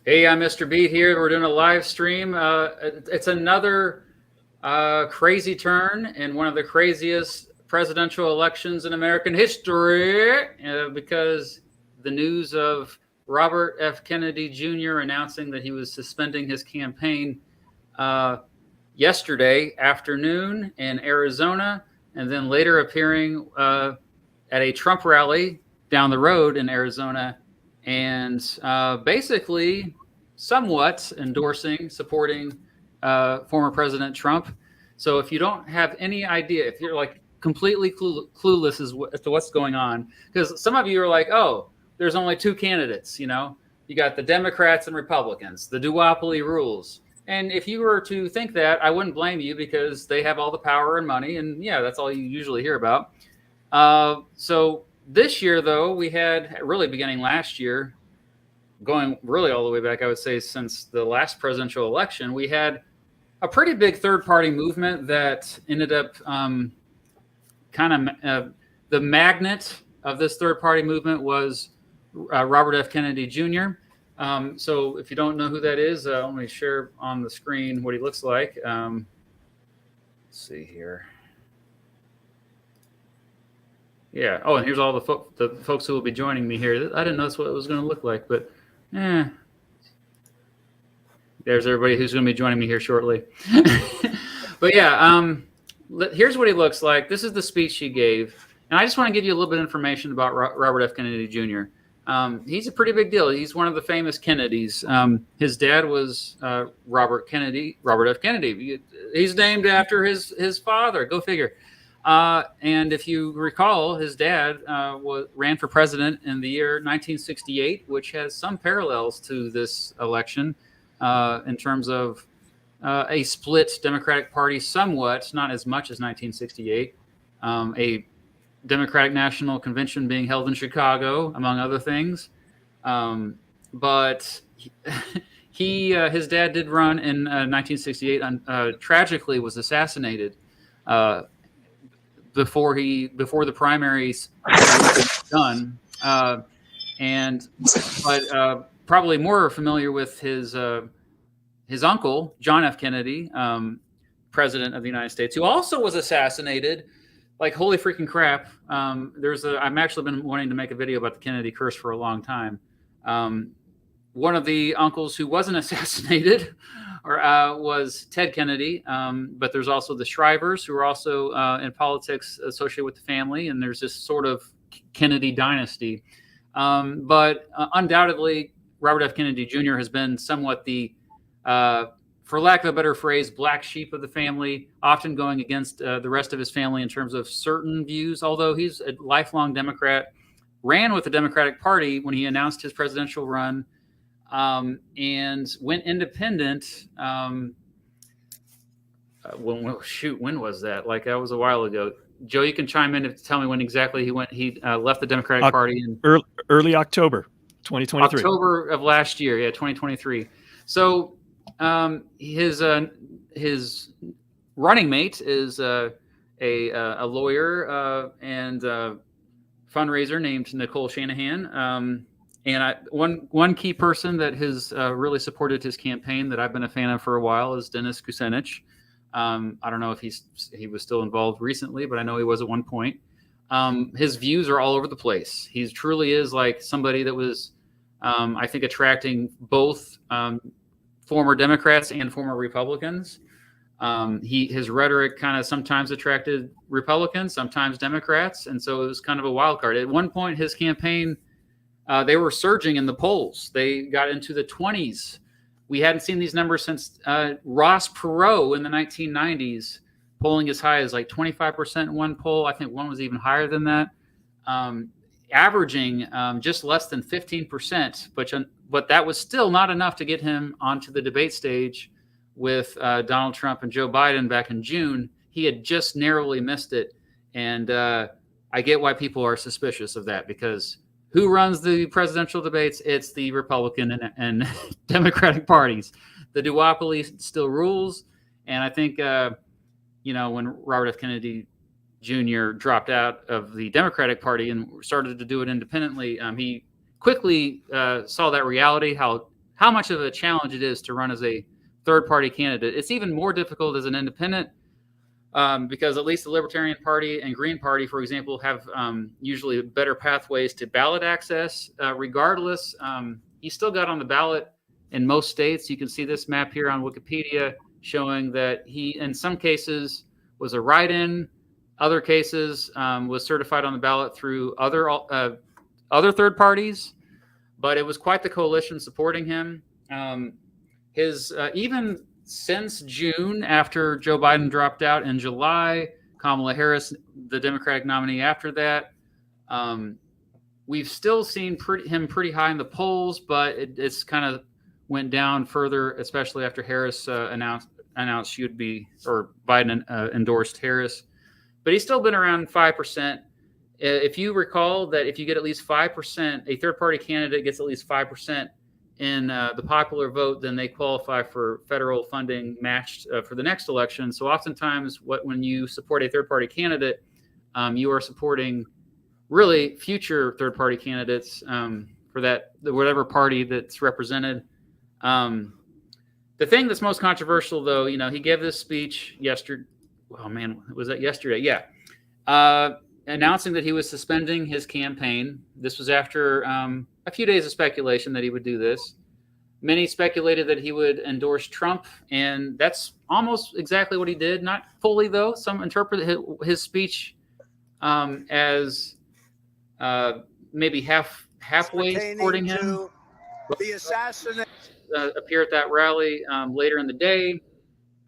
Hey, I'm Mr. Beat here. We're doing a live stream. It's another crazy turn in one of the craziest presidential elections in American history because the news of Robert F. Kennedy Jr. announcing that he was suspending his campaign yesterday afternoon in Arizona, and then later appearing at a Trump rally down the road in Arizona, and basically somewhat endorsing, supporting former President Trump. So if you don't have any idea, if you're like completely clueless as to what's going on, because some of you are like, oh, there's only two candidates, you got the Democrats and Republicans, the duopoly rules. And if you were to think that, I wouldn't blame you, because they have all the power and money, and yeah, that's all you usually hear about. So this year, though, we had, really beginning last year, going really all the way back, I would say, since the last presidential election, we had a pretty big third-party movement that ended up the magnet of this third-party movement was Robert F. Kennedy Jr. So if you don't know who that is, let me share on the screen what he looks like. Let's see here. Yeah. Oh, and here's all the folks who will be joining me here. I didn't know that's what it was going to look like, but there's everybody who's going to be joining me here shortly. But yeah, here's what he looks like. This is the speech he gave. And I just want to give you a little bit of information about Robert F. Kennedy Jr. He's a pretty big deal. He's one of the famous Kennedys. His dad was Robert F. Kennedy. He's named after his father. Go figure. And if you recall, his dad ran for president in the year 1968, which has some parallels to this election in terms of a split Democratic Party, somewhat, not as much as 1968. A Democratic National Convention being held in Chicago, among other things. But his dad did run in 1968 and tragically was assassinated before the primaries were done. But probably more familiar with his uncle, John F. Kennedy, President of the United States, who also was assassinated. Like, holy freaking crap. I've actually been wanting to make a video about the Kennedy curse for a long time. One of the uncles who wasn't assassinated was Ted Kennedy. But there's also the Shrivers, who are also in politics associated with the family. And there's this sort of Kennedy dynasty. But undoubtedly, Robert F. Kennedy Jr. has been somewhat the, for lack of a better phrase, black sheep of the family, often going against the rest of his family in terms of certain views, although he's a lifelong Democrat, ran with the Democratic Party when he announced his presidential run, and went independent. When was that? Like, that was a while ago. Joe, you can chime in to tell me when exactly he left the Democratic Party. In early October 2023. October of last year, yeah, 2023. So his running mate is a lawyer and fundraiser named Nicole Shanahan. And one key person that has really supported his campaign that I've been a fan of for a while is Dennis Kucinich. I don't know if he was still involved recently, but I know he was at one point. His views are all over the place. He truly is like somebody that was, I think, attracting both former Democrats and former Republicans. His rhetoric kind of sometimes attracted Republicans, sometimes Democrats, and so it was kind of a wild card. At one point, his campaign, they were surging in the polls. They got into the 20s. We hadn't seen these numbers since Ross Perot in the 1990s, polling as high as like 25% in one poll. I think one was even higher than that, averaging just less than 15%. But that was still not enough to get him onto the debate stage with Donald Trump and Joe Biden back in June. He had just narrowly missed it. And I get why people are suspicious of that, because who runs the presidential debates? It's the Republican and Democratic parties. The duopoly still rules. And I think, when Robert F. Kennedy Jr. dropped out of the Democratic Party and started to do it independently, he quickly saw that reality, how how much of a challenge it is to run as a third-party candidate. It's even more difficult as an independent, because at least the Libertarian Party and Green Party, for example, have usually better pathways to ballot access. Regardless, he still got on the ballot in most states. You can see this map here on Wikipedia showing that he, in some cases, was a write-in. Other cases was certified on the ballot through other third parties. But it was quite the coalition supporting him. Even since June, after Joe Biden dropped out in July, Kamala Harris, the Democratic nominee after that, we've still seen him pretty high in the polls, but it's kind of went down further, especially after Harris announced she would be, or Biden endorsed Harris. But he's still been around 5%. If you recall that if you get at least 5%, a third-party candidate gets at least 5% in the popular vote, then they qualify for federal funding matched for the next election. So oftentimes when you support a third-party candidate, you are supporting really future third-party candidates for whatever party that's represented. The thing that's most controversial, though, he gave this speech yesterday. Oh, man, was that yesterday? Yeah. Announcing that he was suspending his campaign. This was after a few days of speculation that he would do this. Many speculated that he would endorse Trump, and that's almost exactly what he did. Not fully, though. Some interpret his speech as maybe halfway supporting him. The assassination appear at that rally later in the day,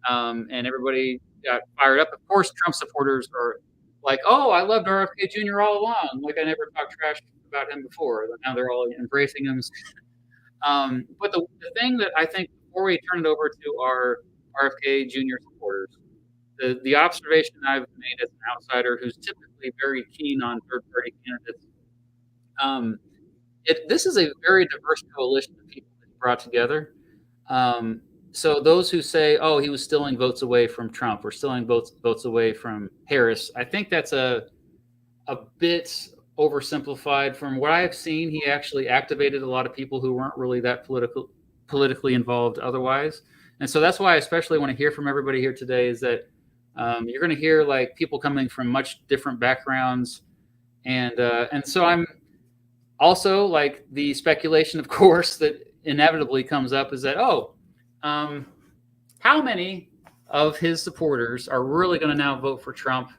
and everybody got fired up. Of course, Trump supporters are like, oh, I loved RFK Jr. all along. Like, I never talked trash about him before. Now they're all embracing him. But the thing that I think, before we turn it over to our RFK Jr. supporters, the observation I've made as an outsider who's typically very keen on third-party candidates, this is a very diverse coalition of people that he brought together. So those who say, oh, he was stealing votes away from Trump or stealing votes away from Harris, I think that's a bit oversimplified. From what I've seen, he actually activated a lot of people who weren't really that politically involved otherwise. And so that's why I especially want to hear from everybody here today is that you're going to hear like people coming from much different backgrounds. And so I'm also like the speculation, of course, that inevitably comes up is that, how many of his supporters are really going to now vote for Trump?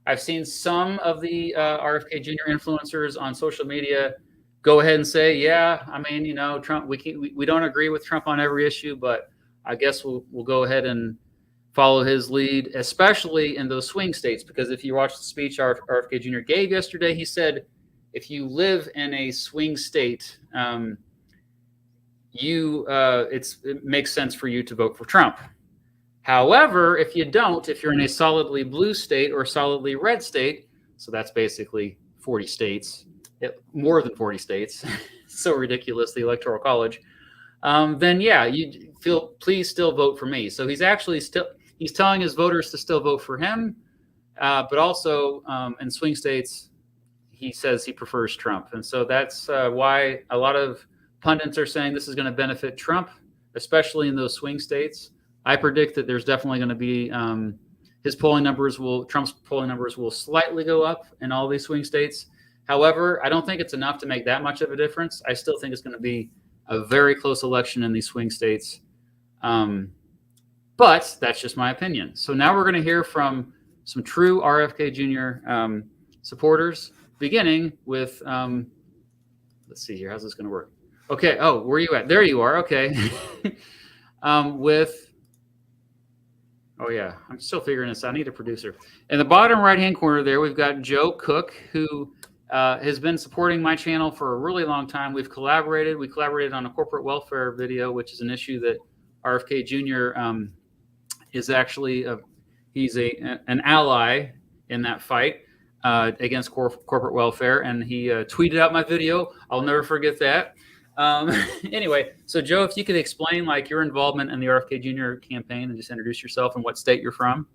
I've seen some of the RFK Jr. influencers on social media go ahead and say, yeah, I mean, Trump, we don't agree with Trump on every issue, but I guess we'll go ahead and follow his lead, especially in those swing states. Because if you watch the speech RFK Jr. gave yesterday, he said, if you live in a swing state, it makes sense for you to vote for Trump. However, if you don't, if you're in a solidly blue state or solidly red state, so that's basically 40 states, more than 40 states, so ridiculous, the Electoral College, then yeah, please still vote for me. So he's telling his voters to still vote for him, but also in swing states, he says he prefers Trump. And so that's why a lot of pundits are saying this is going to benefit Trump, especially in those swing states. I predict that there's definitely going to be Trump's polling numbers will slightly go up in all these swing states. However, I don't think it's enough to make that much of a difference. I still think it's going to be a very close election in these swing states. But that's just my opinion. So now we're going to hear from some true RFK Jr. Supporters, beginning with, let's see here. How's this going to work? Okay. Oh, where are you at? There you are. Okay. Oh, yeah. I'm still figuring this out. I need a producer. In the bottom right-hand corner there, we've got Joe Cook, who has been supporting my channel for a really long time. We collaborated on a corporate welfare video, which is an issue that RFK Jr. Is actually, he's an ally in that fight against corporate welfare. And he tweeted out my video. I'll never forget that. Anyway, so Joe, if you could explain like your involvement in the RFK Jr. campaign and just introduce yourself and what state you're from.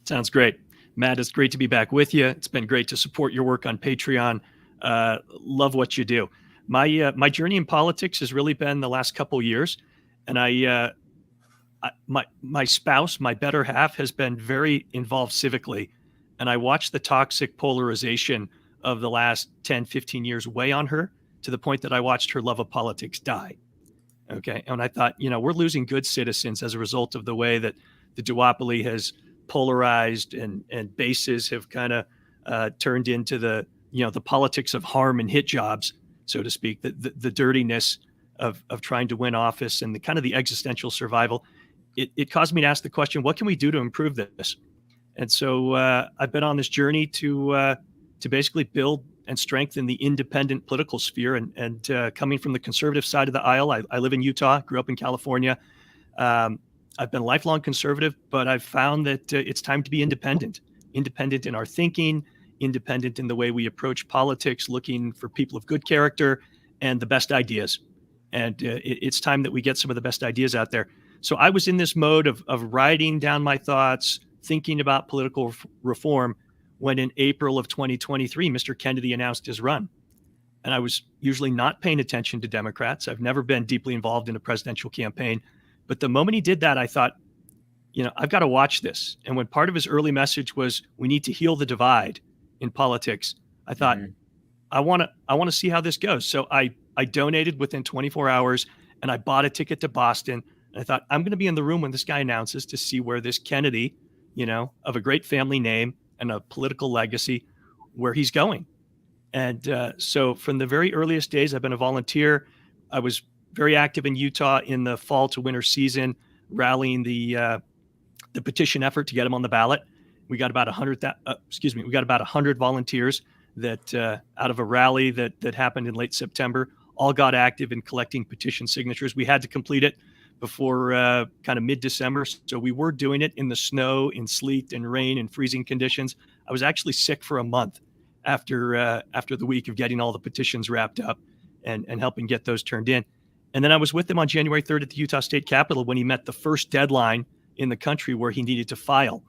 Sounds great. Matt, it's great to be back with you. It's been great to support your work on Patreon. Love what you do. My journey in politics has really been the last couple years, and my spouse, my better half, has been very involved civically, and I watched the toxic polarization of the last 10, 15 years weigh on her to the point that I watched her love of politics die. Okay, and I thought, we're losing good citizens as a result of the way that the duopoly has polarized, and bases have kind of turned into the politics of harm and hit jobs, so to speak, the dirtiness of trying to win office, and the kind of the existential survival. It caused me to ask the question, what can we do to improve this? And so I've been on this journey to basically build and strengthen the independent political sphere. And coming from the conservative side of the aisle, I live in Utah, grew up in California. I've been a lifelong conservative, but I've found that it's time to be independent in our thinking, independent in the way we approach politics, looking for people of good character and the best ideas. And it's time that we get some of the best ideas out there. So I was in this mode of writing down my thoughts, thinking about political reform, when in April of 2023, Mr. Kennedy announced his run. And I was usually not paying attention to Democrats. I've never been deeply involved in a presidential campaign. But the moment he did that, I thought, I've got to watch this. And when part of his early message was, we need to heal the divide in politics, I thought, I want to see how this goes. So I donated within 24 hours, and I bought a ticket to Boston. And I thought, I'm going to be in the room when this guy announces, to see where this Kennedy, of a great family name and a political legacy, where he's going. And so from the very earliest days, I've been a volunteer. I was very active in Utah in the fall to winter season, rallying the petition effort to get him on the ballot. We got about 100 volunteers that out of a rally that happened in late September, all got active in collecting petition signatures. We had to complete it before kind of mid-December. So we were doing it in the snow, in sleet and rain and freezing conditions. I was actually sick for a month after the week of getting all the petitions wrapped up and helping get those turned in. And then I was with him on January 3rd at the Utah State Capitol when he met the first deadline in the country where he needed to file.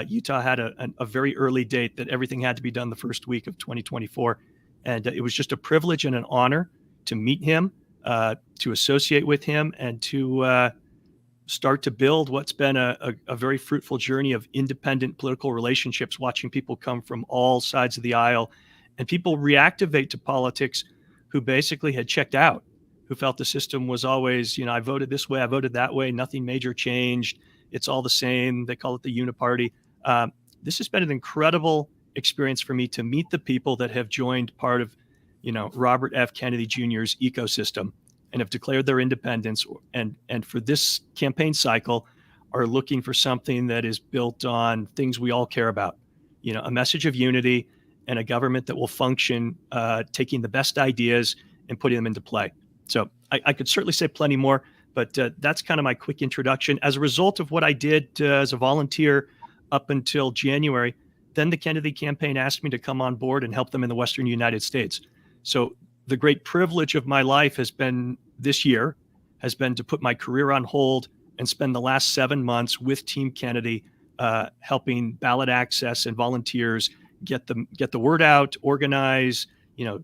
Utah had a very early date that everything had to be done the first week of 2024. And it was just a privilege and an honor to meet him, to associate with him, and to start to build what's been a very fruitful journey of independent political relationships, watching people come from all sides of the aisle and people reactivate to politics who basically had checked out, who felt the system was always, I voted this way, I voted that way, nothing major changed. It's all the same. They call it the uniparty. This has been an incredible experience for me to meet the people that have joined part of, Robert F. Kennedy Jr.'s ecosystem and have declared their independence, and for this campaign cycle are looking for something that is built on things we all care about, a message of unity and a government that will function, taking the best ideas and putting them into play. So I could certainly say plenty more, but that's kind of my quick introduction. As a result of what I did as a volunteer up until January, then the Kennedy campaign asked me to come on board and help them in the Western United States. So the great privilege of my life this year has been to put my career on hold and spend the last 7 months with Team Kennedy, helping ballot access and volunteers get the word out, organize,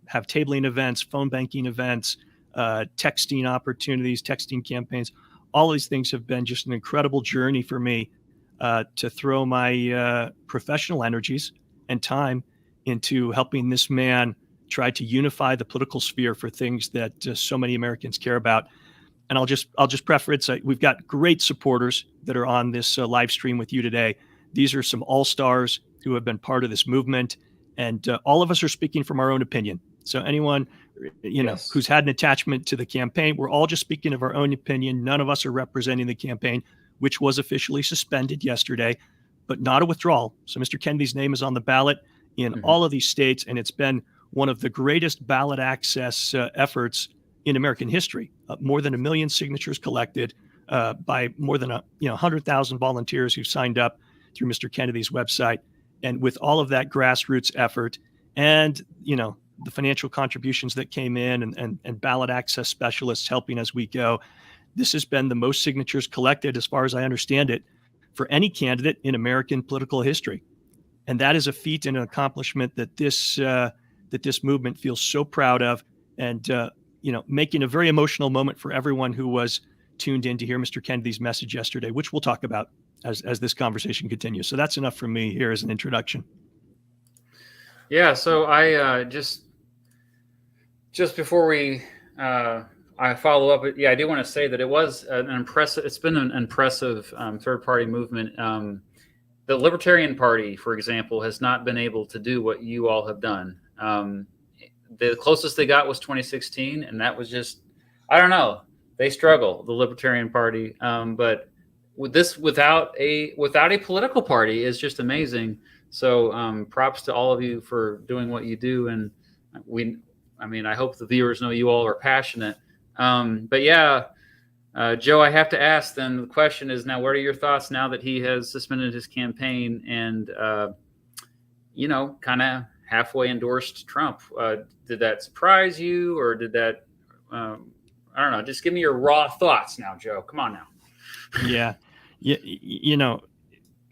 have tabling events, phone banking events, texting opportunities, texting campaigns. All these things have been just an incredible journey for me to throw my professional energies and time into helping this man try to unify the political sphere for things that so many Americans care about. And I'll just preface, we've got great supporters that are on this live stream with you today. These are some all-stars who have been part of this movement, and all of us are speaking from our own opinion. So anyone, Yes. who's had an attachment to the campaign, we're all just speaking of our own opinion. None of us are representing the campaign, which was officially suspended yesterday, but not a withdrawal. So Mr. Kennedy's name is on the ballot in all of these states, and it's been one of the greatest ballot access efforts in American history. More than 1 million signatures collected by more than 100,000 volunteers who signed up through Mr. Kennedy's website. And with all of that grassroots effort and, the financial contributions that came in and ballot access specialists helping as we go, this has been the most signatures collected, as far as I understand it, for any candidate in American political history. And that is a feat and an accomplishment that this movement feels so proud of. and making a very emotional moment for everyone who was tuned in to hear Mr. Kennedy's message yesterday, which we'll talk about as this conversation continues. So that's enough from me here as an introduction. Yeah. So I just before we I follow up, I do want to say that it was an impressive. It's been an impressive third party movement. The Libertarian Party, for example, has not been able to do what you all have done. The closest they got was 2016, and that was just, I don't know. They struggle, the Libertarian Party, but with this, without a political party, is just amazing. So props to all of you for doing what you do, and I hope the viewers know you all are passionate. But yeah, Joe, I have to ask then, the question is now, what are your thoughts now that he has suspended his campaign and, kind of halfway endorsed Trump? Did that surprise you, or did that, I don't know, just give me your raw thoughts now, Joe. Come on now. Yeah.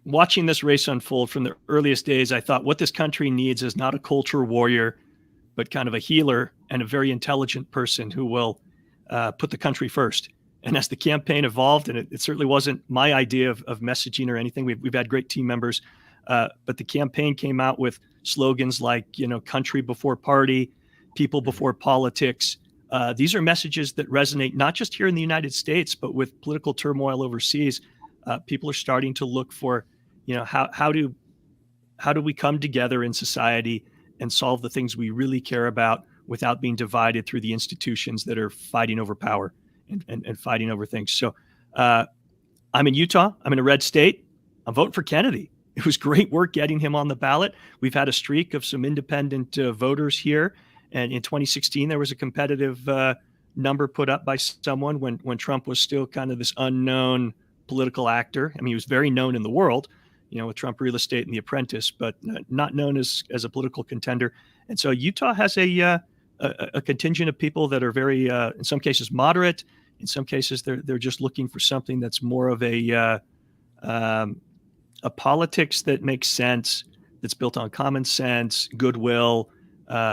Watching this race unfold from the earliest days, I thought what this country needs is not a culture warrior, but kind of a healer and a very intelligent person who will put the country first. And as the campaign evolved, and it certainly wasn't my idea of messaging or anything, we've had great team members, but the campaign came out with slogans like, country before party, people before politics. These are messages that resonate not just here in the United States, but with political turmoil overseas. People are starting to look for, how do we come together in society and solve the things we really care about without being divided through the institutions that are fighting over power and fighting over things. So I'm in Utah. I'm in a red state. I'm voting for Kennedy. It was great work getting him on the ballot. We've had a streak of some independent voters here. And in 2016, there was a competitive number put up by someone when Trump was still kind of this unknown political actor. I mean, he was very known in the world, with Trump Real Estate and The Apprentice, but not known as a political contender. And so Utah has a contingent of people that are very, in some cases, moderate. In some cases, they're just looking for something that's more of a politics that makes sense, that's built on common sense, goodwill,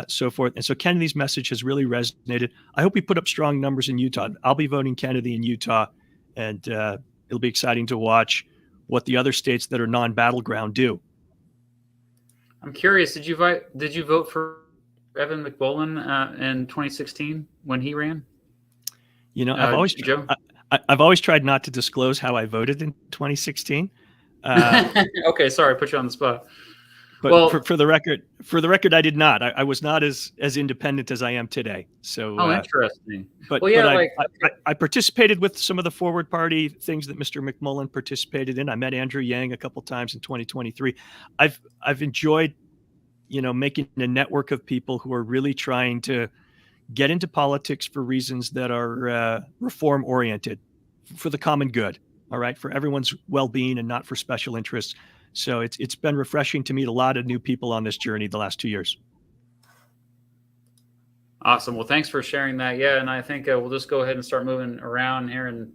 so forth. And so Kennedy's message has really resonated. I hope we put up strong numbers in Utah. I'll be voting Kennedy in Utah, and it'll be exciting to watch what the other states that are non-battleground do. I'm curious. Did you vote for Evan McMullen in 2016 when he ran? I've always tried not to disclose how I voted in 2016. Okay, sorry, I put you on the spot. But for the record, I did not. I was not as independent as I am today. So interesting. But I participated with some of the forward party things that Mr. McMullen participated in. I met Andrew Yang a couple times in 2023. I've enjoyed, making a network of people who are really trying to get into politics for reasons that are reform oriented, for the common good. All right, for everyone's well-being and not for special interests. So it's been refreshing to meet a lot of new people on this journey the last 2 years. Awesome. Well, thanks for sharing that. Yeah, and I think we'll just go ahead and start moving around here. And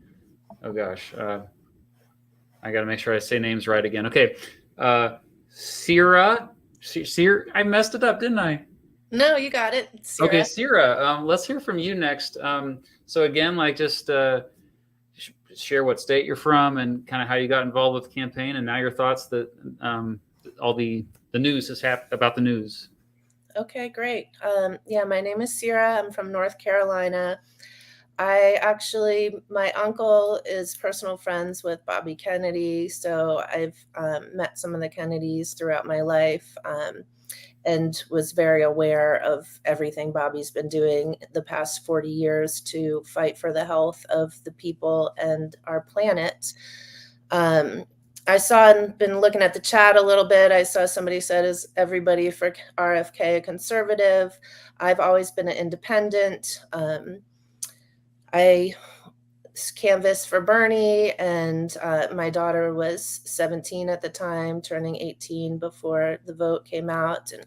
oh gosh, I got to make sure I say names right again. Okay, Sierra, I messed it up, didn't I? No, you got it. Sierra. Okay, Sierra. Let's hear from you next. So again, just share what state you're from and kind of how you got involved with the campaign, and now your thoughts that all the news is about the news. Okay, great. My name is Sierra. I'm from North Carolina. My uncle is personal friends with Bobby Kennedy, so I've met some of the Kennedys throughout my life, and was very aware of everything Bobby's been doing the past 40 years to fight for the health of the people and our planet. I saw and been looking at the chat a little bit. I saw somebody said, is everybody for RFK a conservative? I've always been an independent. I canvassed for Bernie, and my daughter was 17 at the time, turning 18 before the vote came out. And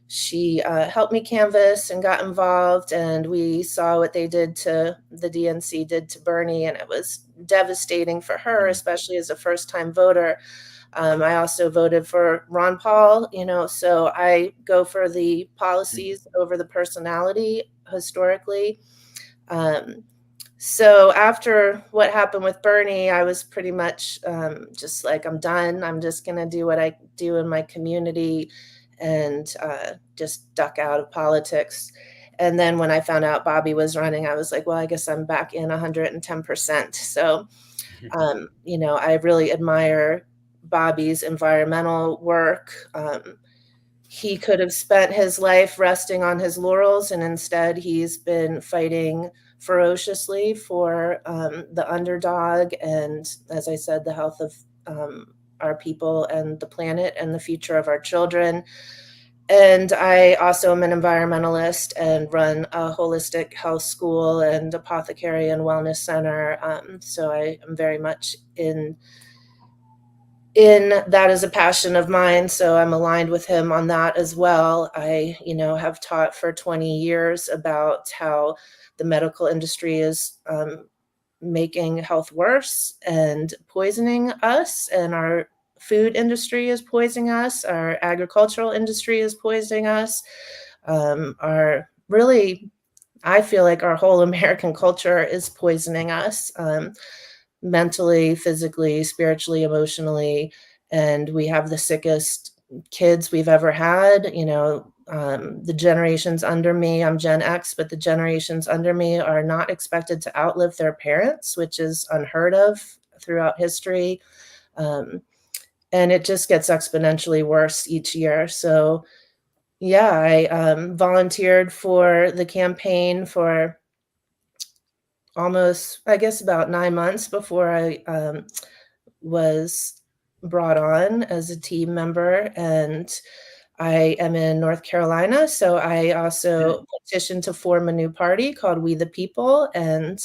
she helped me canvass and got involved, and we saw what the DNC did to Bernie, and it was devastating for her, especially as a first-time voter. I also voted for Ron Paul, so I go for the policies over the personality. historically. So after what happened with Bernie, I was pretty much just like, I'm done. I'm just going to do what I do in my community and just duck out of politics. And then when I found out Bobby was running, I was like, well, I guess I'm back in 110%. So, you know, I really admire Bobby's environmental work. He could have spent his life resting on his laurels, and instead he's been fighting ferociously for the underdog and, as I said, the health of our people and the planet and the future of our children. And I also am an environmentalist and run a holistic health school and apothecary and wellness center. So I am very much in that is a passion of mine. So I'm aligned with him on that as well. I, you know, have taught for 20 years about how the medical industry is making health worse and poisoning us, and our food industry is poisoning us, our agricultural industry is poisoning us, our really, I feel like our whole American culture is poisoning us. Mentally, physically, spiritually, emotionally, and we have the sickest kids we've ever had. You know, the generations under me, I'm Gen X, but the generations under me are not expected to outlive their parents, which is unheard of throughout history. And it just gets exponentially worse each year. So yeah, I volunteered for the campaign for almost, I guess, about 9 months before I was brought on as a team member. And I am in North Carolina, so I also petitioned to form a new party called We the People. And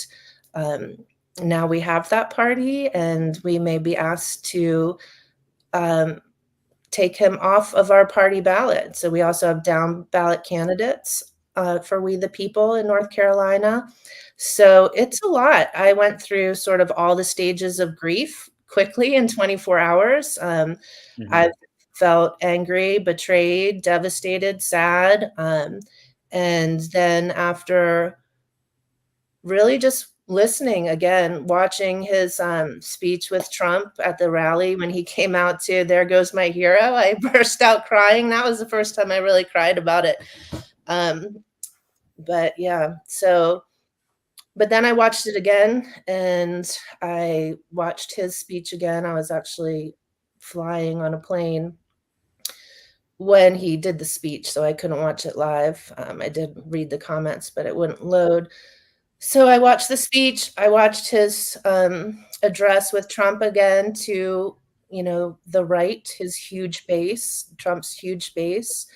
now we have that party, and we may be asked to take him off of our party ballot. So we also have down ballot candidates for We the People in North Carolina. So it's a lot. I went through sort of all the stages of grief quickly in 24 hours. I've felt angry, betrayed, devastated, sad. And then after really just listening again, watching his speech with Trump at the rally when he came out to "There Goes My Hero," I burst out crying. That was the first time I really cried about it. But yeah, so, but then I watched it again, and I watched his speech again. I was actually flying on a plane when he did the speech, so I couldn't watch it live. I did read the comments, but it wouldn't load. So I watched the speech. I watched his address with Trump again to, you know, the right, his huge base, Trump's huge base.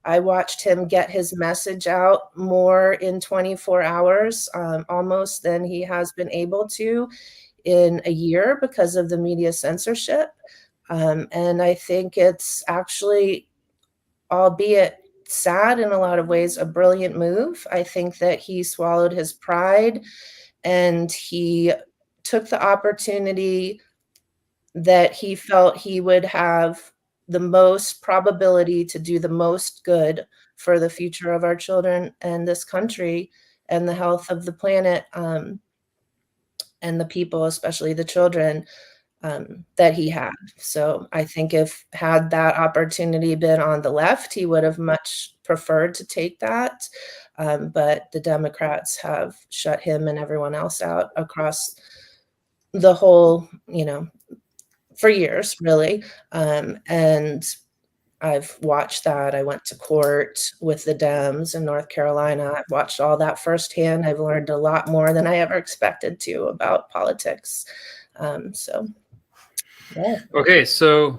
I watched him get his message out more in 24 hours, almost than he has been able to in a year because of the media censorship. And I think it's actually, albeit sad in a lot of ways, a brilliant move. I think that he swallowed his pride and he took the opportunity that he felt he would have the most probability to do the most good for the future of our children and this country and the health of the planet, and the people, especially the children, that he had. So I think if had that opportunity been on the left, he would have much preferred to take that. But the Democrats have shut him and everyone else out across the whole, you know, for years, really. And I've watched that. I went to court with the Dems in North Carolina. I've watched all that firsthand. I've learned a lot more than I ever expected to about politics. So yeah. Okay, so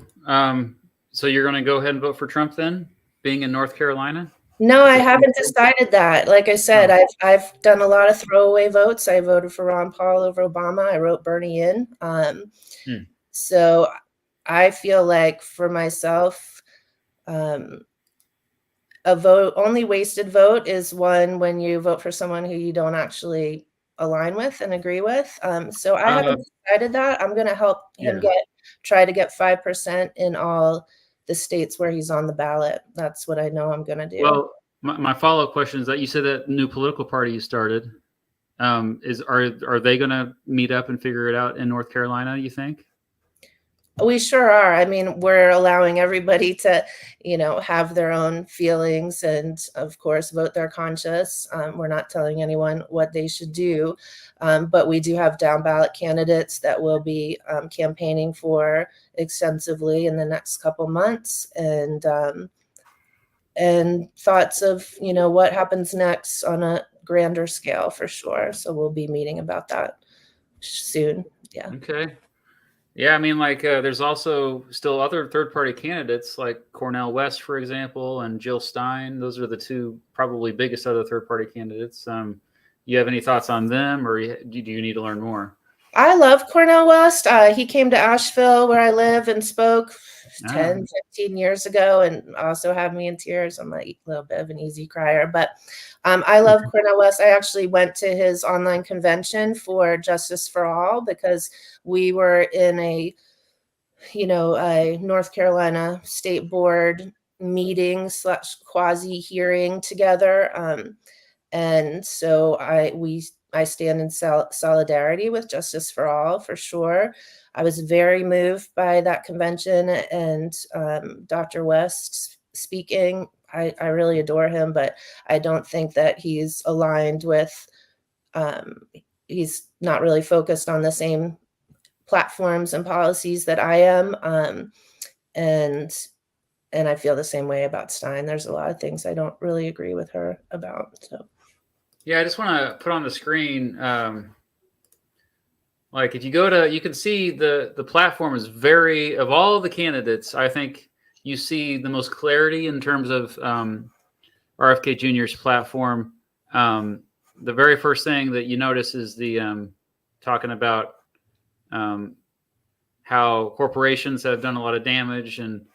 so you're going to go ahead and vote for Trump then, being in North Carolina? No, I haven't decided that. Like I said, I've done a lot of throwaway votes. I voted for Ron Paul over Obama. I wrote Bernie in. So I feel like for myself, a vote, only wasted vote is one when you vote for someone who you don't actually align with and agree with. So I haven't decided that. I'm going to help him try to get 5% in all the states where he's on the ballot. That's what I know I'm going to do. Well, My follow-up question is that you said that new political party you started, are they going to meet up and figure it out in North Carolina, you think? We sure are. I mean, we're allowing everybody to, have their own feelings and, of course, vote their conscience. We're not telling anyone what they should do, but we do have down ballot candidates that will be campaigning for extensively in the next couple months, and thoughts of, what happens next on a grander scale for sure. So we'll be meeting about that soon. Yeah. Okay. Yeah, I mean, like, there's also still other third-party candidates, like Cornel West, for example, and Jill Stein. Those are the two probably biggest other third-party candidates. You have any thoughts on them, or do you need to learn more? I love Cornel West. He came to Asheville, where I live, and spoke 10, 15 years ago, and also had me in tears. I'm a little bit of an easy crier, but I love Cornel West. I actually went to his online convention for Justice for All because we were in a North Carolina State Board meeting / quasi hearing together. And so I stand in solidarity with Justice for All, for sure. I was very moved by that convention and Dr. West speaking. I really adore him, but I don't think that he's aligned with, he's not really focused on the same platforms and policies that I am. And I feel the same way about Stein. There's a lot of things I don't really agree with her about. So. Yeah, I just want to put on the screen, like if you go to, you can see the platform is of all the candidates, I think you see the most clarity in terms of RFK Jr.'s platform. The very first thing that you notice is the talking about how corporations have done a lot of damage, and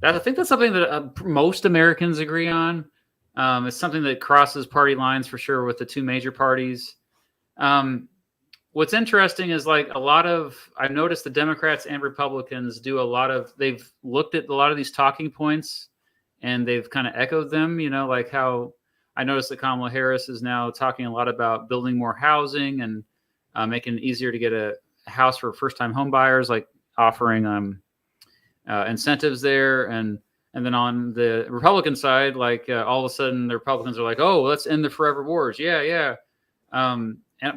I think that's something that most Americans agree on. It's something that crosses party lines for sure with the two major parties. What's interesting is I've noticed the Democrats and Republicans they've looked at a lot of these talking points and they've kind of echoed them, like how I noticed that Kamala Harris is now talking a lot about building more housing and making it easier to get a house for first-time home buyers, like offering incentives there. And then on the Republican side, all of a sudden the Republicans are like, oh, let's end the forever wars. Yeah.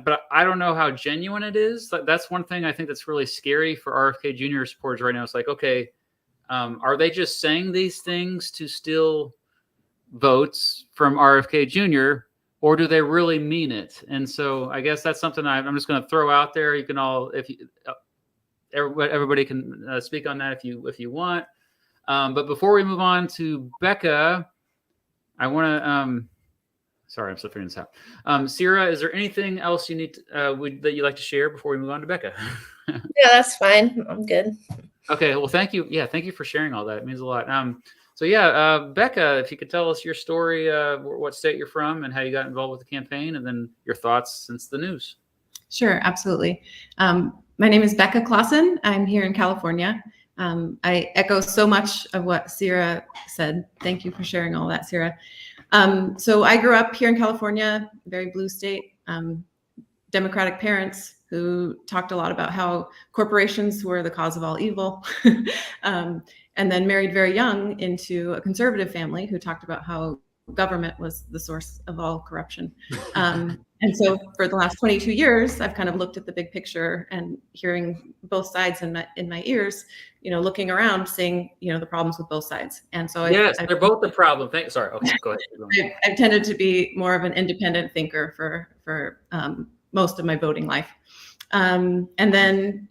But I don't know how genuine it is. That's one thing I think that's really scary for RFK Jr. supporters right now. It's like, okay, are they just saying these things to steal votes from RFK Jr., or do they really mean it? And so I guess that's something I'm just going to throw out there. You can all, everybody can speak on that if you want. But before we move on to Becca, I want to, sorry, I'm still figuring this out. Sierra, is there anything else you need that you'd like to share before we move on to Becca? Yeah, that's fine. I'm good. Okay, well, thank you. Yeah, thank you for sharing all that. It means a lot. Becca, if you could tell us your story, what state you're from and how you got involved with the campaign, and then your thoughts since the news. Sure, absolutely. My name is Becca Clausen. I'm here in California. I echo so much of what Sierra said. Thank you for sharing all that, Sierra. So I grew up here in California, very blue state, Democratic parents who talked a lot about how corporations were the cause of all evil, and then married very young into a conservative family who talked about how government was the source of all corruption. And so for the last 22 years, I've kind of looked at the big picture and hearing both sides in my ears, looking around, seeing, the problems with both sides. And so they're both the problem. Sorry. Okay, go ahead. I've tended to be more of an independent thinker for most of my voting life. And then,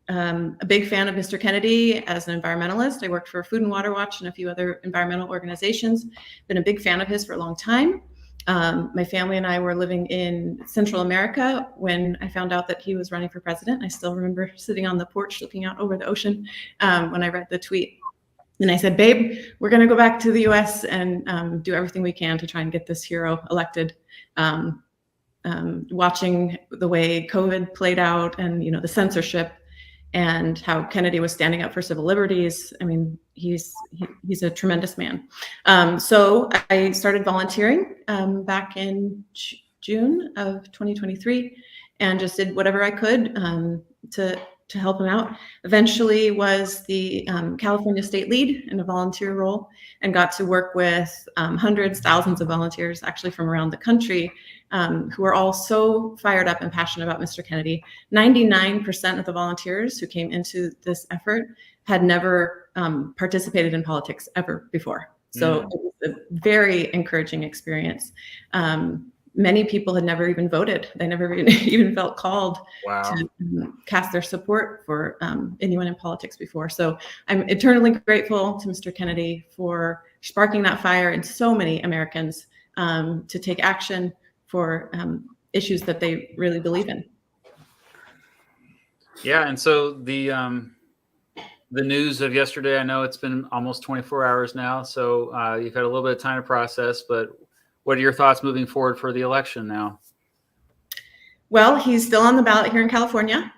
a big fan of Mr. Kennedy as an environmentalist. I worked for Food and Water Watch and a few other environmental organizations. Been a big fan of his for a long time. My family and I were living in Central America when I found out that he was running for president. I still remember sitting on the porch looking out over the ocean when I read the tweet. And I said, babe, we're going to go back to the US and do everything we can to try and get this hero elected. Watching the way COVID played out and, the censorship, and how Kennedy was standing up for civil liberties. I mean, he's a tremendous man. So I started volunteering back in June of 2023, and just did whatever I could to help him out. Eventually was the California state lead in a volunteer role, and got to work with hundreds, thousands of volunteers actually from around the country, who are all so fired up and passionate about Mr. Kennedy. 99% of the volunteers who came into this effort had never participated in politics ever before. So it was a very encouraging experience. Many people had never even voted. They never even felt called to cast their support for anyone in politics before. So I'm eternally grateful to Mr. Kennedy for sparking that fire in so many Americans to take action for issues that they really believe in. Yeah, and so the news of yesterday, I know it's been almost 24 hours now, so you've had a little bit of time to process, but what are your thoughts moving forward for the election now? Well, he's still on the ballot here in California.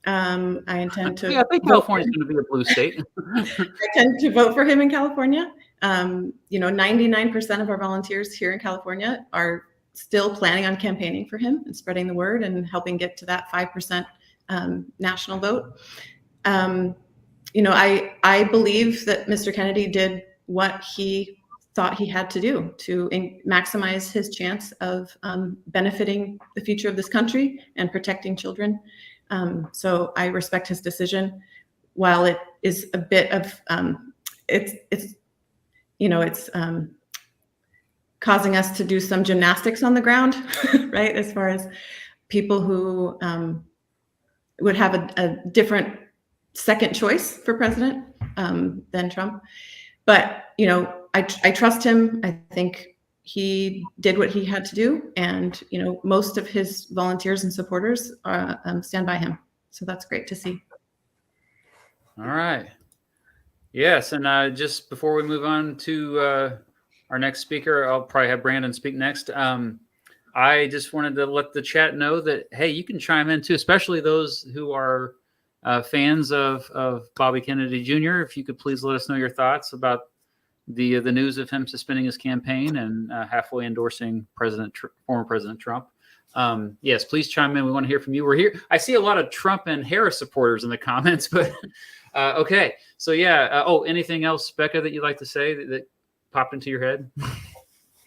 I intend to. Yeah, I think California is going to be a blue state. I tend to vote for him in California. 99% of our volunteers here in California are still planning on campaigning for him and spreading the word and helping get to that 5% national vote. I believe that Mr. Kennedy did what he thought he had to do to maximize his chance of benefiting the future of this country and protecting children. So I respect his decision. While it is a bit of, it's causing us to do some gymnastics on the ground, right? As far as people who would have a different second choice for president than Trump. But, I trust him. I think he did what he had to do. And, most of his volunteers and supporters stand by him. So that's great to see. All right. Yes. And just before we move on to our next speaker, I'll probably have Brandon speak next. I just wanted to let the chat know that, hey, you can chime in too, especially those who are fans of Bobby Kennedy Jr. If you could please let us know your thoughts about the news of him suspending his campaign and halfway endorsing former President Trump. Yes, please chime in. We want to hear from you. We're here. I see a lot of Trump and Harris supporters in the comments, but okay. So yeah. Anything else, Becca, that you'd like to say that popped into your head?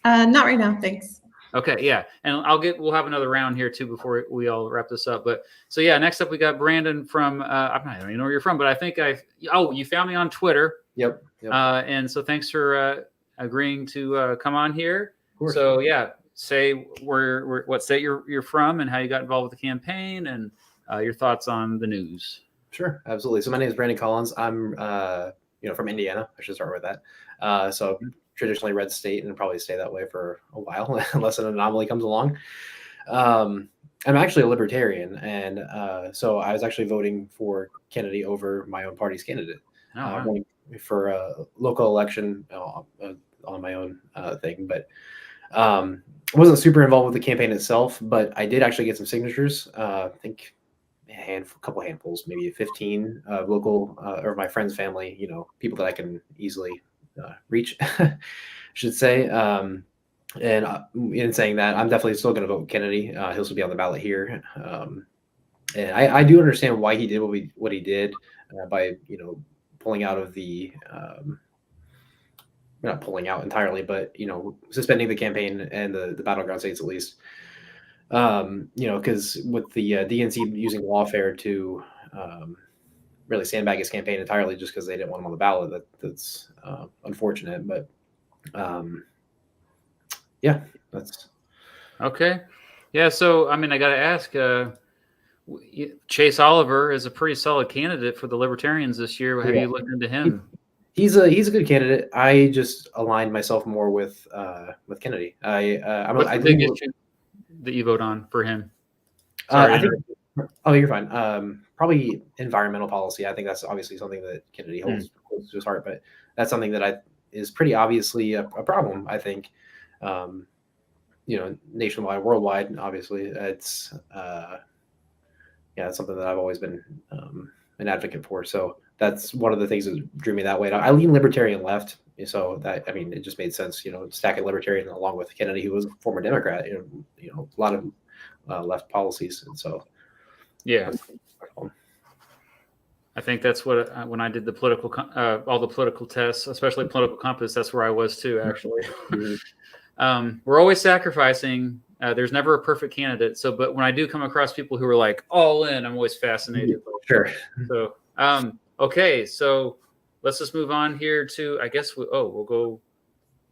Not right now. Thanks. Okay. Yeah. And we'll have another round here too before we all wrap this up. But so yeah, next up we got Brandon from, I don't even know where you're from, but I think you found me on Twitter. Yep. And so thanks for agreeing to come on here. So yeah, say what state you're from and how you got involved with the campaign and your thoughts on the news. Sure, absolutely. So my name is Brandon Collins. I'm from Indiana. I should start with that. So traditionally red state and probably stay that way for a while unless an anomaly comes along. I'm actually a libertarian, and so I was actually voting for Kennedy over my own party's candidate. For a local election on my own thing, but I wasn't super involved with the campaign itself, but I did actually get some signatures. I think a couple handfuls, maybe 15 local or my friend's family, people that I can easily reach, I should say. And in saying that, I'm definitely still going to vote Kennedy. He'll still be on the ballot here. And I do understand why he did what he did by, pulling out of the not pulling out entirely, but suspending the campaign and the battleground states at least. Because with the DNC using lawfare to really sandbag his campaign entirely just because they didn't want him on the ballot, that's unfortunate. But yeah, that's okay. Yeah, so I mean, I got to ask. Chase Oliver is a pretty solid candidate for the Libertarians this year. Have you looked into him? He's a good candidate. I just aligned myself more with Kennedy. What's the big issue that you vote on for him? You're fine. Probably environmental policy. I think that's obviously something that Kennedy holds close to his heart, but that's something that is pretty obviously a problem. I think, nationwide, worldwide. Obviously, it's. It's something that I've always been an advocate for. So that's one of the things that drew me that way. I lean Libertarian left, so that, I mean, it just made sense, stacking Libertarian along with Kennedy, who was a former Democrat, a lot of left policies, and so yeah. I think that's what when I did the political all the political tests, especially political compass, that's where I was too, actually. We're always sacrificing. There's never a perfect candidate. So, but when I do come across people who are like all in, I'm always fascinated. Sure. So, okay. So let's just move on here to, I guess, we'll go.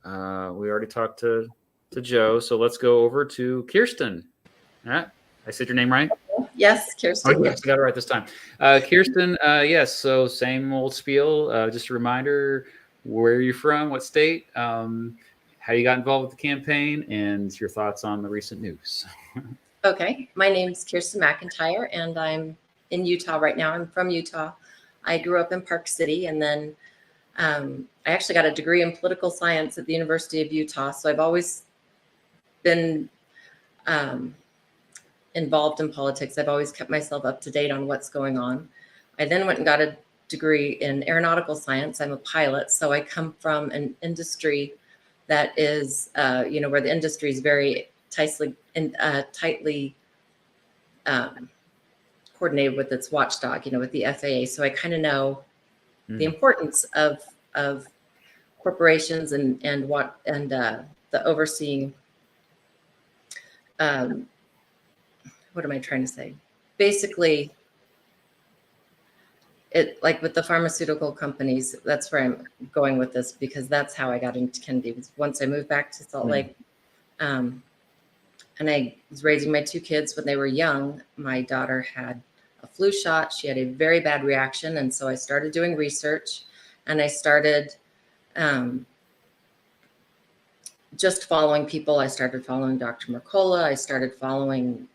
We already talked to Joe. So let's go over to Kirsten. All right. I said your name right? Yes, Kirsten. Oh, yes, I got it right this time. Kirsten, yes. So same old spiel. Just a reminder, where are you from? What state? How you got involved with the campaign, and your thoughts on the recent news. Okay, my name's Kirsten McIntyre, and I'm in Utah right now. I'm from Utah. I grew up in Park City, and then I actually got a degree in political science at the University of Utah. So I've always been involved in politics. I've always kept myself up to date on what's going on. I then went and got a degree in aeronautical science. I'm a pilot, so I come from an industry that is, where the industry is very tightly coordinated with its watchdog, with the FAA. So I kind of know the importance of corporations and the overseeing. What am I trying to say? Basically, it, like with the pharmaceutical companies, that's where I'm going with this, because that's how I got into Kennedy. Once I moved back to Salt Lake, and I was raising my two kids when they were young. My daughter had a flu shot. She had a very bad reaction. And so I started doing research, and I started just following people. I started following Dr. Mercola. I started following,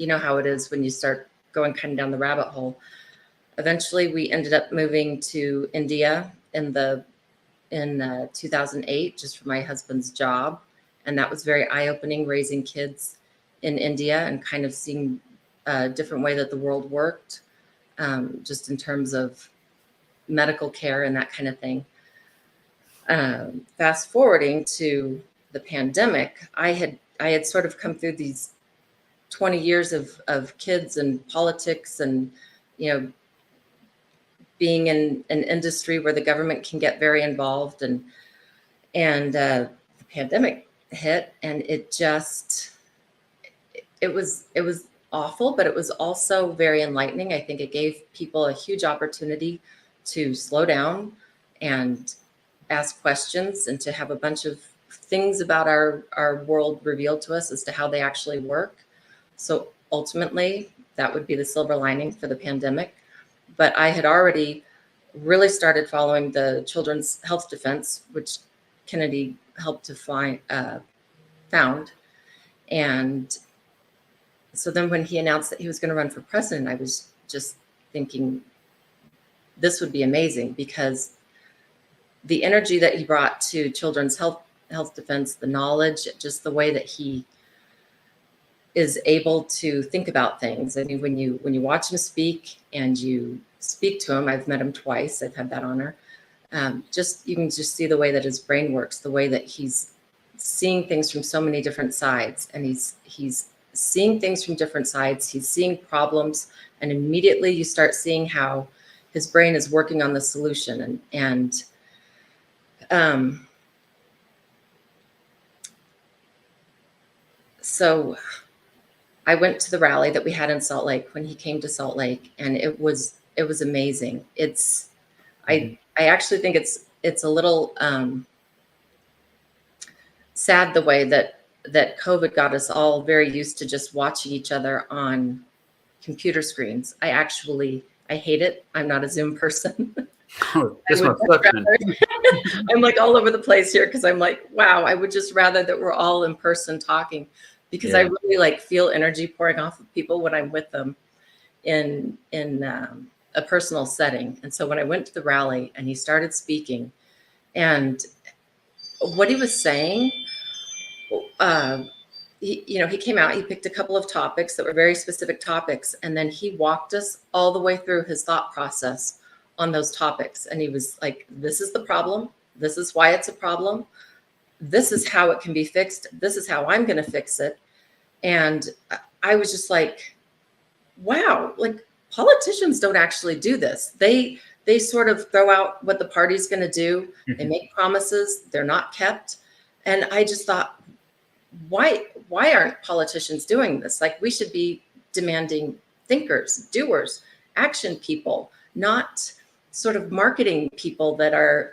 how it is when you start going kind of down the rabbit hole. Eventually, we ended up moving to India in 2008, just for my husband's job. And that was very eye-opening, raising kids in India and kind of seeing a different way that the world worked, just in terms of medical care and that kind of thing. Fast forwarding to the pandemic, I had sort of come through these 20 years of kids and politics and, being in an industry where the government can get very involved, and the pandemic hit, and it was awful, but it was also very enlightening. I think it gave people a huge opportunity to slow down and ask questions, and to have a bunch of things about our world revealed to us as to how they actually work. So ultimately, that would be the silver lining for the pandemic. But I had already really started following the Children's Health Defense, which Kennedy helped to found. And so then when he announced that he was going to run for president, I was just thinking this would be amazing, because the energy that he brought to Children's Health Defense, the knowledge, just the way that he is able to think about things. I mean, when you watch him speak and you speak to him, I've met him twice. I've had that honor. You can just see the way that his brain works, the way that he's seeing things from so many different sides, and he's seeing things from different sides. He's seeing problems, and immediately you start seeing how his brain is working on the solution. So I went to the rally that we had in Salt Lake when he came to Salt Lake, and it was amazing. I actually think it's a little sad the way that COVID got us all very used to just watching each other on computer screens. I hate it. I'm not a Zoom person. Oh, I'm like all over the place here, because I'm like, wow, I would just rather that we're all in person talking, because I really feel energy pouring off of people when I'm with them in a personal setting. And so when I went to the rally and he started speaking, and what he was saying he came out, he picked a couple of topics that were very specific topics, and then he walked us all the way through his thought process on those topics. And he was like, this is the problem. This is why it's a problem. This is how it can be fixed. This is how I'm going to fix it. And I was just like, wow, like politicians don't actually do this. They sort of throw out what the party's going to do. They make promises. They're not kept. And I just thought, why aren't politicians doing this? Like, we should be demanding thinkers, doers, action people, not sort of marketing people that are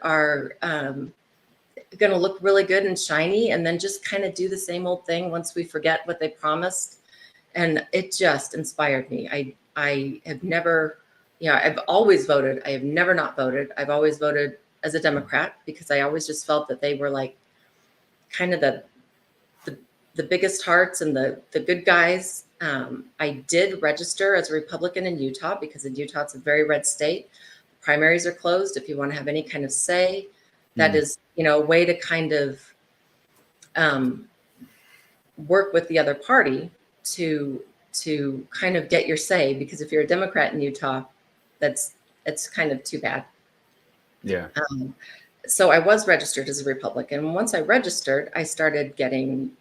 going to look really good and shiny and then just kind of do the same old thing once we forget what they promised. And it just inspired me. I have never, I've always voted. I have never not voted. I've always voted as a Democrat because I always just felt that they were like kind of the biggest hearts and the good guys. I did register as a Republican in Utah because in Utah, it's a very red state. Primaries are closed. If you want to have any kind of say, that is, a way to kind of work with the other party to kind of get your say, because if you're a Democrat in Utah, it's kind of too bad. Yeah. So I was registered as a Republican. Once I registered, I started getting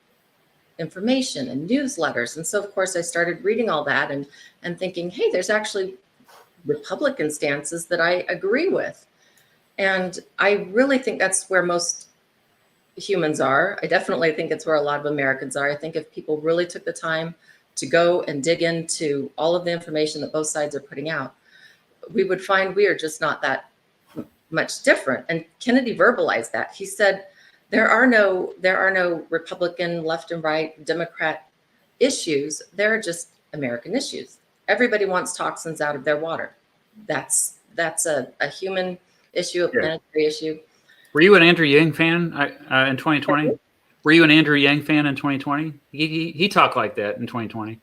information and newsletters. And so of course I started reading all that and thinking, hey, there's actually Republican stances that I agree with. And I really think that's where most humans are. I definitely think it's where a lot of Americans are. I think if people really took the time to go and dig into all of the information that both sides are putting out, we would find we are just not that much different. And Kennedy verbalized that. He said, there are no Republican, left and right, Democrat issues. There are just American issues. Everybody wants toxins out of their water. That's a human issue, a planetary issue. Were you an Andrew Yang fan in 2020? Were you an Andrew Yang fan in 2020? He talked like that in 2020.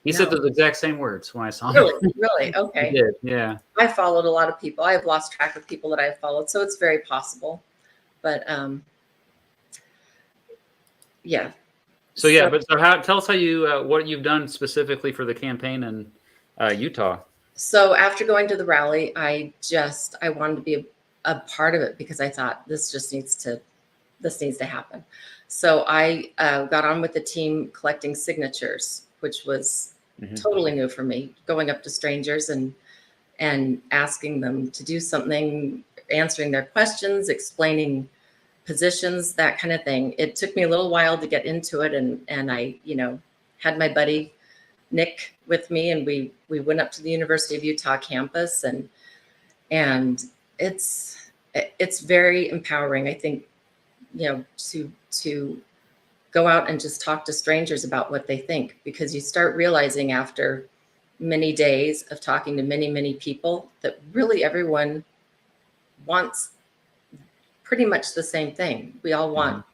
He said those exact same words when I saw him. Really? Okay. He did, yeah. I followed a lot of people. I have lost track of people that I've followed, so it's very possible. But yeah. So tell us how you what you've done specifically for the campaign in Utah. So after going to the rally, I wanted to be a part of it because I thought this needs to happen. So I got on with the team collecting signatures, which was totally new for me, going up to strangers and asking them to do something, answering their questions, explaining positions, that kind of thing. It took me a little while to get into it. And I, had my buddy Nick with me, and we went up to the University of Utah campus, and it's very empowering, I think, to go out and just talk to strangers about what they think, because you start realizing after many days of talking to many, many people that really everyone wants pretty much the same thing. We all want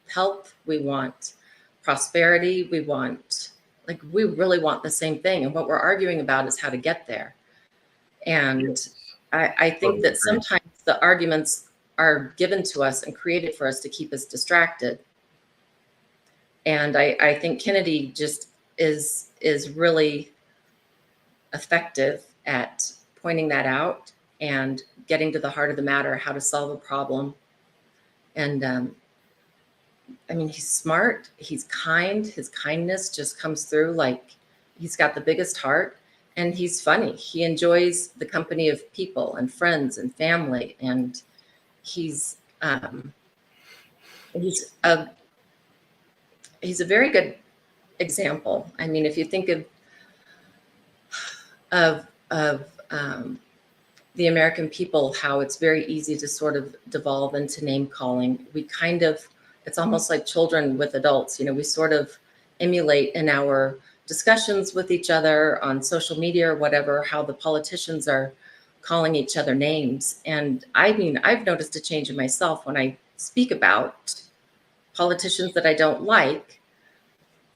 health, we want prosperity, we really want the same thing. And what we're arguing about is how to get there. And I think that sometimes the arguments are given to us and created for us to keep us distracted. And I think Kennedy just is really effective at pointing that out and getting to the heart of the matter, how to solve a problem. And he's smart, he's kind, his kindness just comes through, like he's got the biggest heart, and he's funny. He enjoys the company of people and friends and family, and he's a very good example. I mean, if you think of the American people, how it's very easy to sort of devolve into name calling. It's almost like children with adults. We sort of emulate in our discussions with each other on social media or whatever, how the politicians are calling each other names. And I've noticed a change in myself when I speak about politicians that I don't like.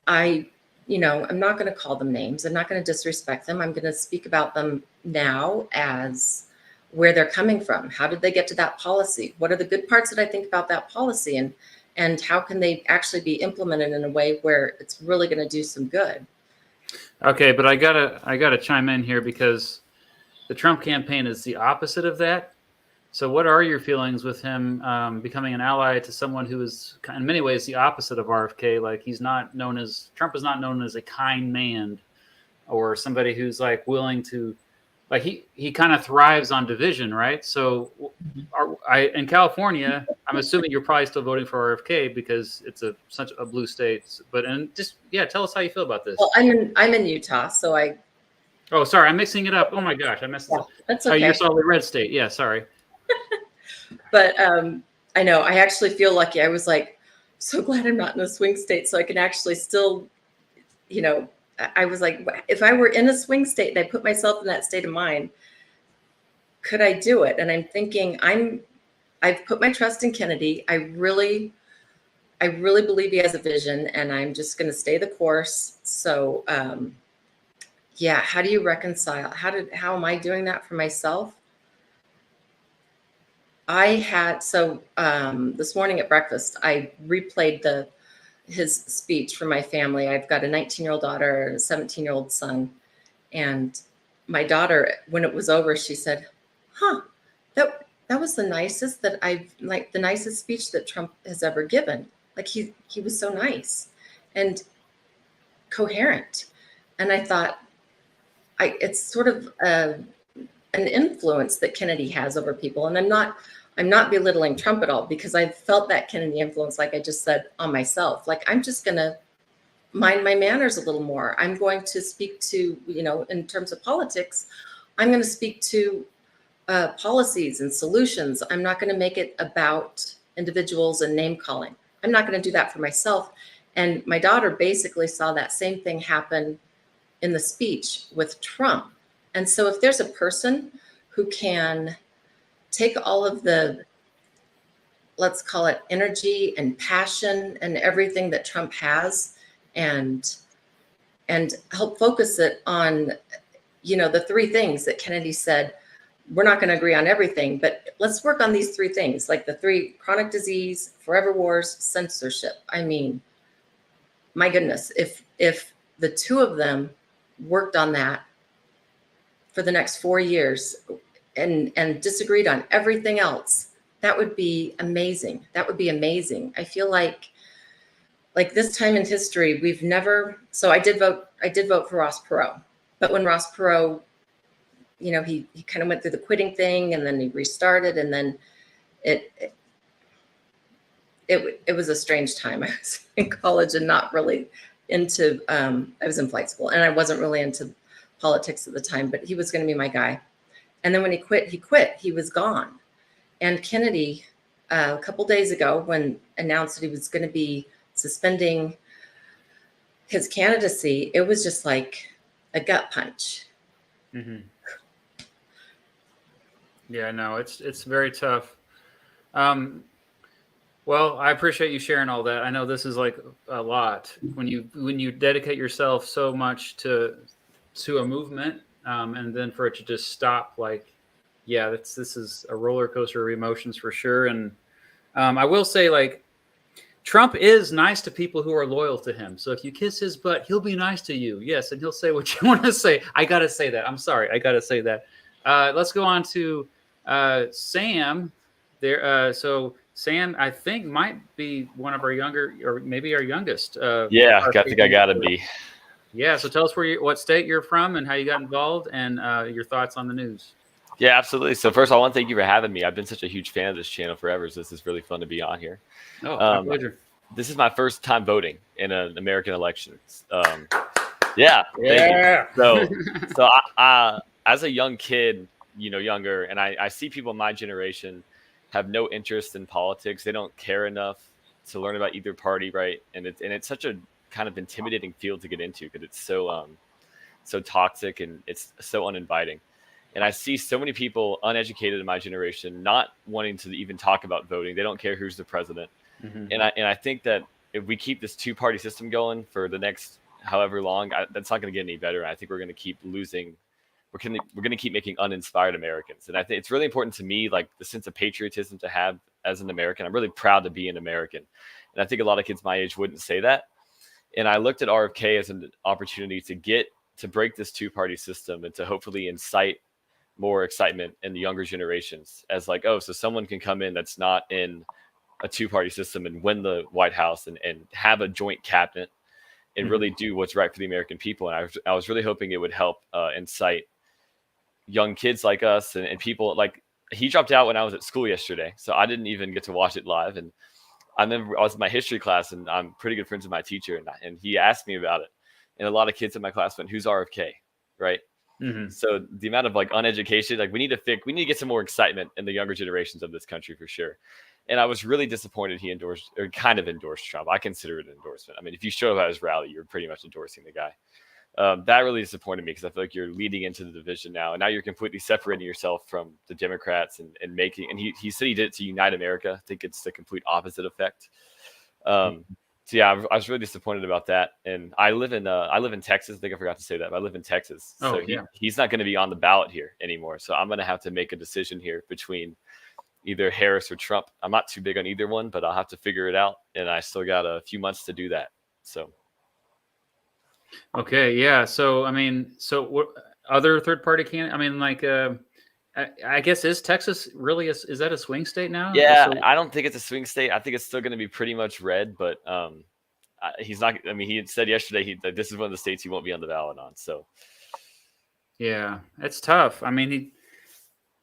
I'm not going to call them names. I'm not going to disrespect them. I'm going to speak about them now as where they're coming from. How did they get to that policy? What are the good parts that I think about that policy? and how can they actually be implemented in a way where it's really going to do some good? Okay, but I gotta chime in here because the Trump campaign is the opposite of that. So what are your feelings with him becoming an ally to someone who is in many ways the opposite of RFK? Like Trump is not known as a kind man or somebody who's like willing to, like he kind of thrives on division, right? So in California, I'm assuming you're probably still voting for RFK because it's such a blue state. But tell us how you feel about this. Well, I'm in Utah, so Oh, sorry, I'm mixing it up. Oh my gosh, I messed it up. That's okay. You're solidly red state. Yeah, sorry. But I know I actually feel lucky. I was like, so glad I'm not in a swing state, so I can actually still, I was like, if I were in a swing state and I put myself in that state of mind, could I do it? And I'm thinking, I've put my trust in Kennedy. I really believe he has a vision, and I'm just going to stay the course. So, how do you reconcile? How am I doing that for myself? This morning at breakfast, I replayed his speech for my family. I've got a 19-year-old daughter, a 17-year-old son. And my daughter, when it was over, she said, that was the nicest the nicest speech that Trump has ever given. Like he was so nice and coherent. And I thought, it's sort of an influence that Kennedy has over people. And I'm not belittling Trump at all, because I felt that Kennedy influence, like I just said, on myself. Like, I'm just going to mind my manners a little more. I'm going to speak to, in terms of politics, I'm going to speak to policies and solutions. I'm not going to make it about individuals and name calling. I'm not going to do that for myself. And my daughter basically saw that same thing happen in the speech with Trump. And so if there's a person who can take all of the, let's call it energy and passion and everything that Trump has, and help focus it on, the three things that Kennedy said, we're not going to agree on everything, but let's work on these three things, like the three: chronic disease, forever wars, censorship. I mean, my goodness, if the two of them worked on that for the next 4 years and disagreed on everything else, that would be amazing. That would be amazing. I feel like this time in history, we've never, so I did vote for Ross Perot, but when Ross Perot, he kind of went through the quitting thing, and then he restarted, and then it was a strange time. I was in college and not really into, I was in flight school, and I wasn't really into politics at the time, but he was going to be my guy. And then when he quit, he was gone. And Kennedy, a couple days ago, when announced that he was going to be suspending his candidacy, it was just like a gut punch. Mm-hmm. Yeah, no, it's very tough. Well, I appreciate you sharing all that. I know this is like a lot when you dedicate yourself so much to a movement, and then for it to just stop. Like, yeah, this is a roller coaster of emotions for sure. And I will say, like, Trump is nice to people who are loyal to him. So if you kiss his butt, he'll be nice to you. Yes, and he'll say what you want to say. I gotta say that. I'm sorry, I gotta say that. Let's go on to Sam. There. So Sam, I think, might be one of our younger, or maybe our youngest. Yeah, I think I gotta be. Yeah. So tell us what state you're from and how you got involved, and your thoughts on the news. Yeah, absolutely. So first, I want to thank you for having me. I've been such a huge fan of this channel forever, so this is really fun to be on here. Oh, my pleasure. This is my first time voting in an American election. Yeah. So I, as a young kid, younger, and I see people in my generation have no interest in politics. They don't care enough to learn about either party, right? And it's such a kind of intimidating field to get into because it's so toxic and it's so uninviting. And I see so many people uneducated in my generation not wanting to even talk about voting. They don't care who's the president. Mm-hmm. And I think that if we keep this two-party system going for the next however long, that's not going to get any better. I think we're going to keep losing. We're going to keep making uninspired Americans. And I think it's really important to me, like the sense of patriotism to have as an American. I'm really proud to be an American. And I think a lot of kids my age wouldn't say that. And I looked at RFK as an opportunity to break this two-party system and to hopefully incite more excitement in the younger generations as like, oh, so someone can come in that's not in a two-party system and win the White House and have a joint cabinet and really do what's right for the American people. And I was really hoping it would help incite young kids like us and people. Like, he dropped out when I was at school yesterday, so I didn't even get to watch it live. And I remember I was in my history class, and I'm pretty good friends with my teacher, and he asked me about it. And a lot of kids in my class went, "Who's RFK?" Right? So the amount of like uneducation, like we need to get some more excitement in the younger generations of this country for sure. And I was really disappointed he endorsed Trump. I consider it an endorsement. I mean, if you show up at his rally, you're pretty much endorsing the guy. That really disappointed me because I feel like you're leading into the division now. And now you're completely separating yourself from the Democrats and he said he did it to unite America. I think it's the complete opposite effect. So yeah, I was really disappointed about that. And I live in Texas. I think I forgot to say that, but I live in Texas. So he's not going to be on the ballot here anymore. So I'm going to have to make a decision here between either Harris or Trump. I'm not too big on either one, but I'll have to figure it out. And I still got a few months to do that. So. Okay. Yeah. So, I mean, what other third party candidate? I mean, like, I guess is Texas really is that a swing state now? Yeah, I don't think it's a swing state. I think it's still going to be pretty much red, but he's not. I mean, he had said yesterday this is one of the states he won't be on the ballot on. So yeah, it's tough. I mean,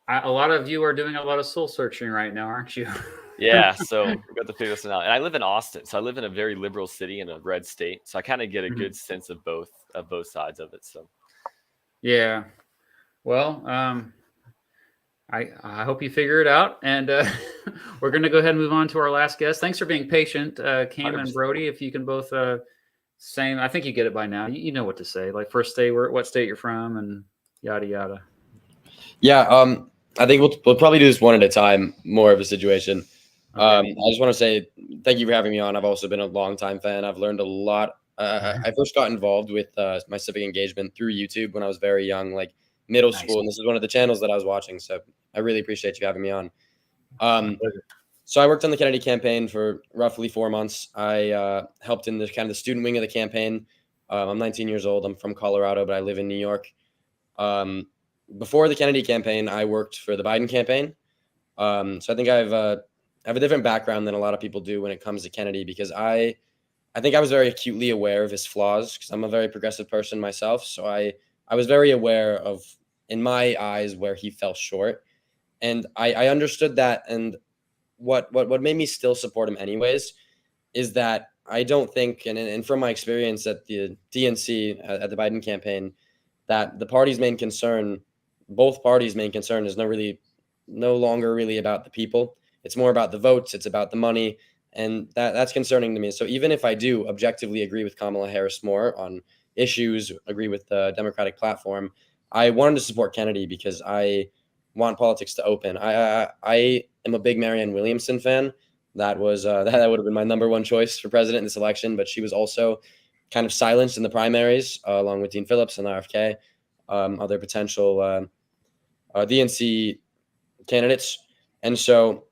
a lot of you are doing a lot of soul searching right now, aren't you? Yeah, so we got to figure this one out. And I live in Austin, so I live in a very liberal city in a red state, so I kind of get a good sense of both sides of it. So yeah, well, I hope you figure it out, and we're going to go ahead and move on to our last guest. Thanks for being patient, Cam 100%. And Brody. If you can both I think you get it by now. You know what to say, like first state, what state you're from, and yada yada. Yeah, I think we'll probably do this one at a time, more of a situation. Okay. I just want to say thank you for having me on. I've also been a longtime fan. I've learned a lot. I first got involved with my civic engagement through YouTube when I was very young, like middle school, and this is one of the channels that I was watching. So I really appreciate you having me on. So I worked on the Kennedy campaign for roughly 4 months. I helped in the kind of the student wing of the campaign. I'm 19 years old. I'm from Colorado, but I live in New York. Before the Kennedy campaign, I worked for the Biden campaign. So I think I have a different background than a lot of people do when it comes to Kennedy, because I think I was very acutely aware of his flaws because I'm a very progressive person myself. So I was very aware of, in my eyes, where he fell short. And I understood that. And what made me still support him anyways is that I don't think, and from my experience at the DNC, at the Biden campaign, that the party's main concern, both parties' main concern, is no longer really about the people. It's more about the votes. It's about the money. And that's concerning to me. So even if I do objectively agree with Kamala Harris more on issues, agree with the Democratic platform, I wanted to support Kennedy because I want politics to open. I am a big Marianne Williamson fan. That was that would have been my number one choice for president in this election, but she was also kind of silenced in the primaries, along with Dean Phillips and RFK, other potential DNC candidates. And so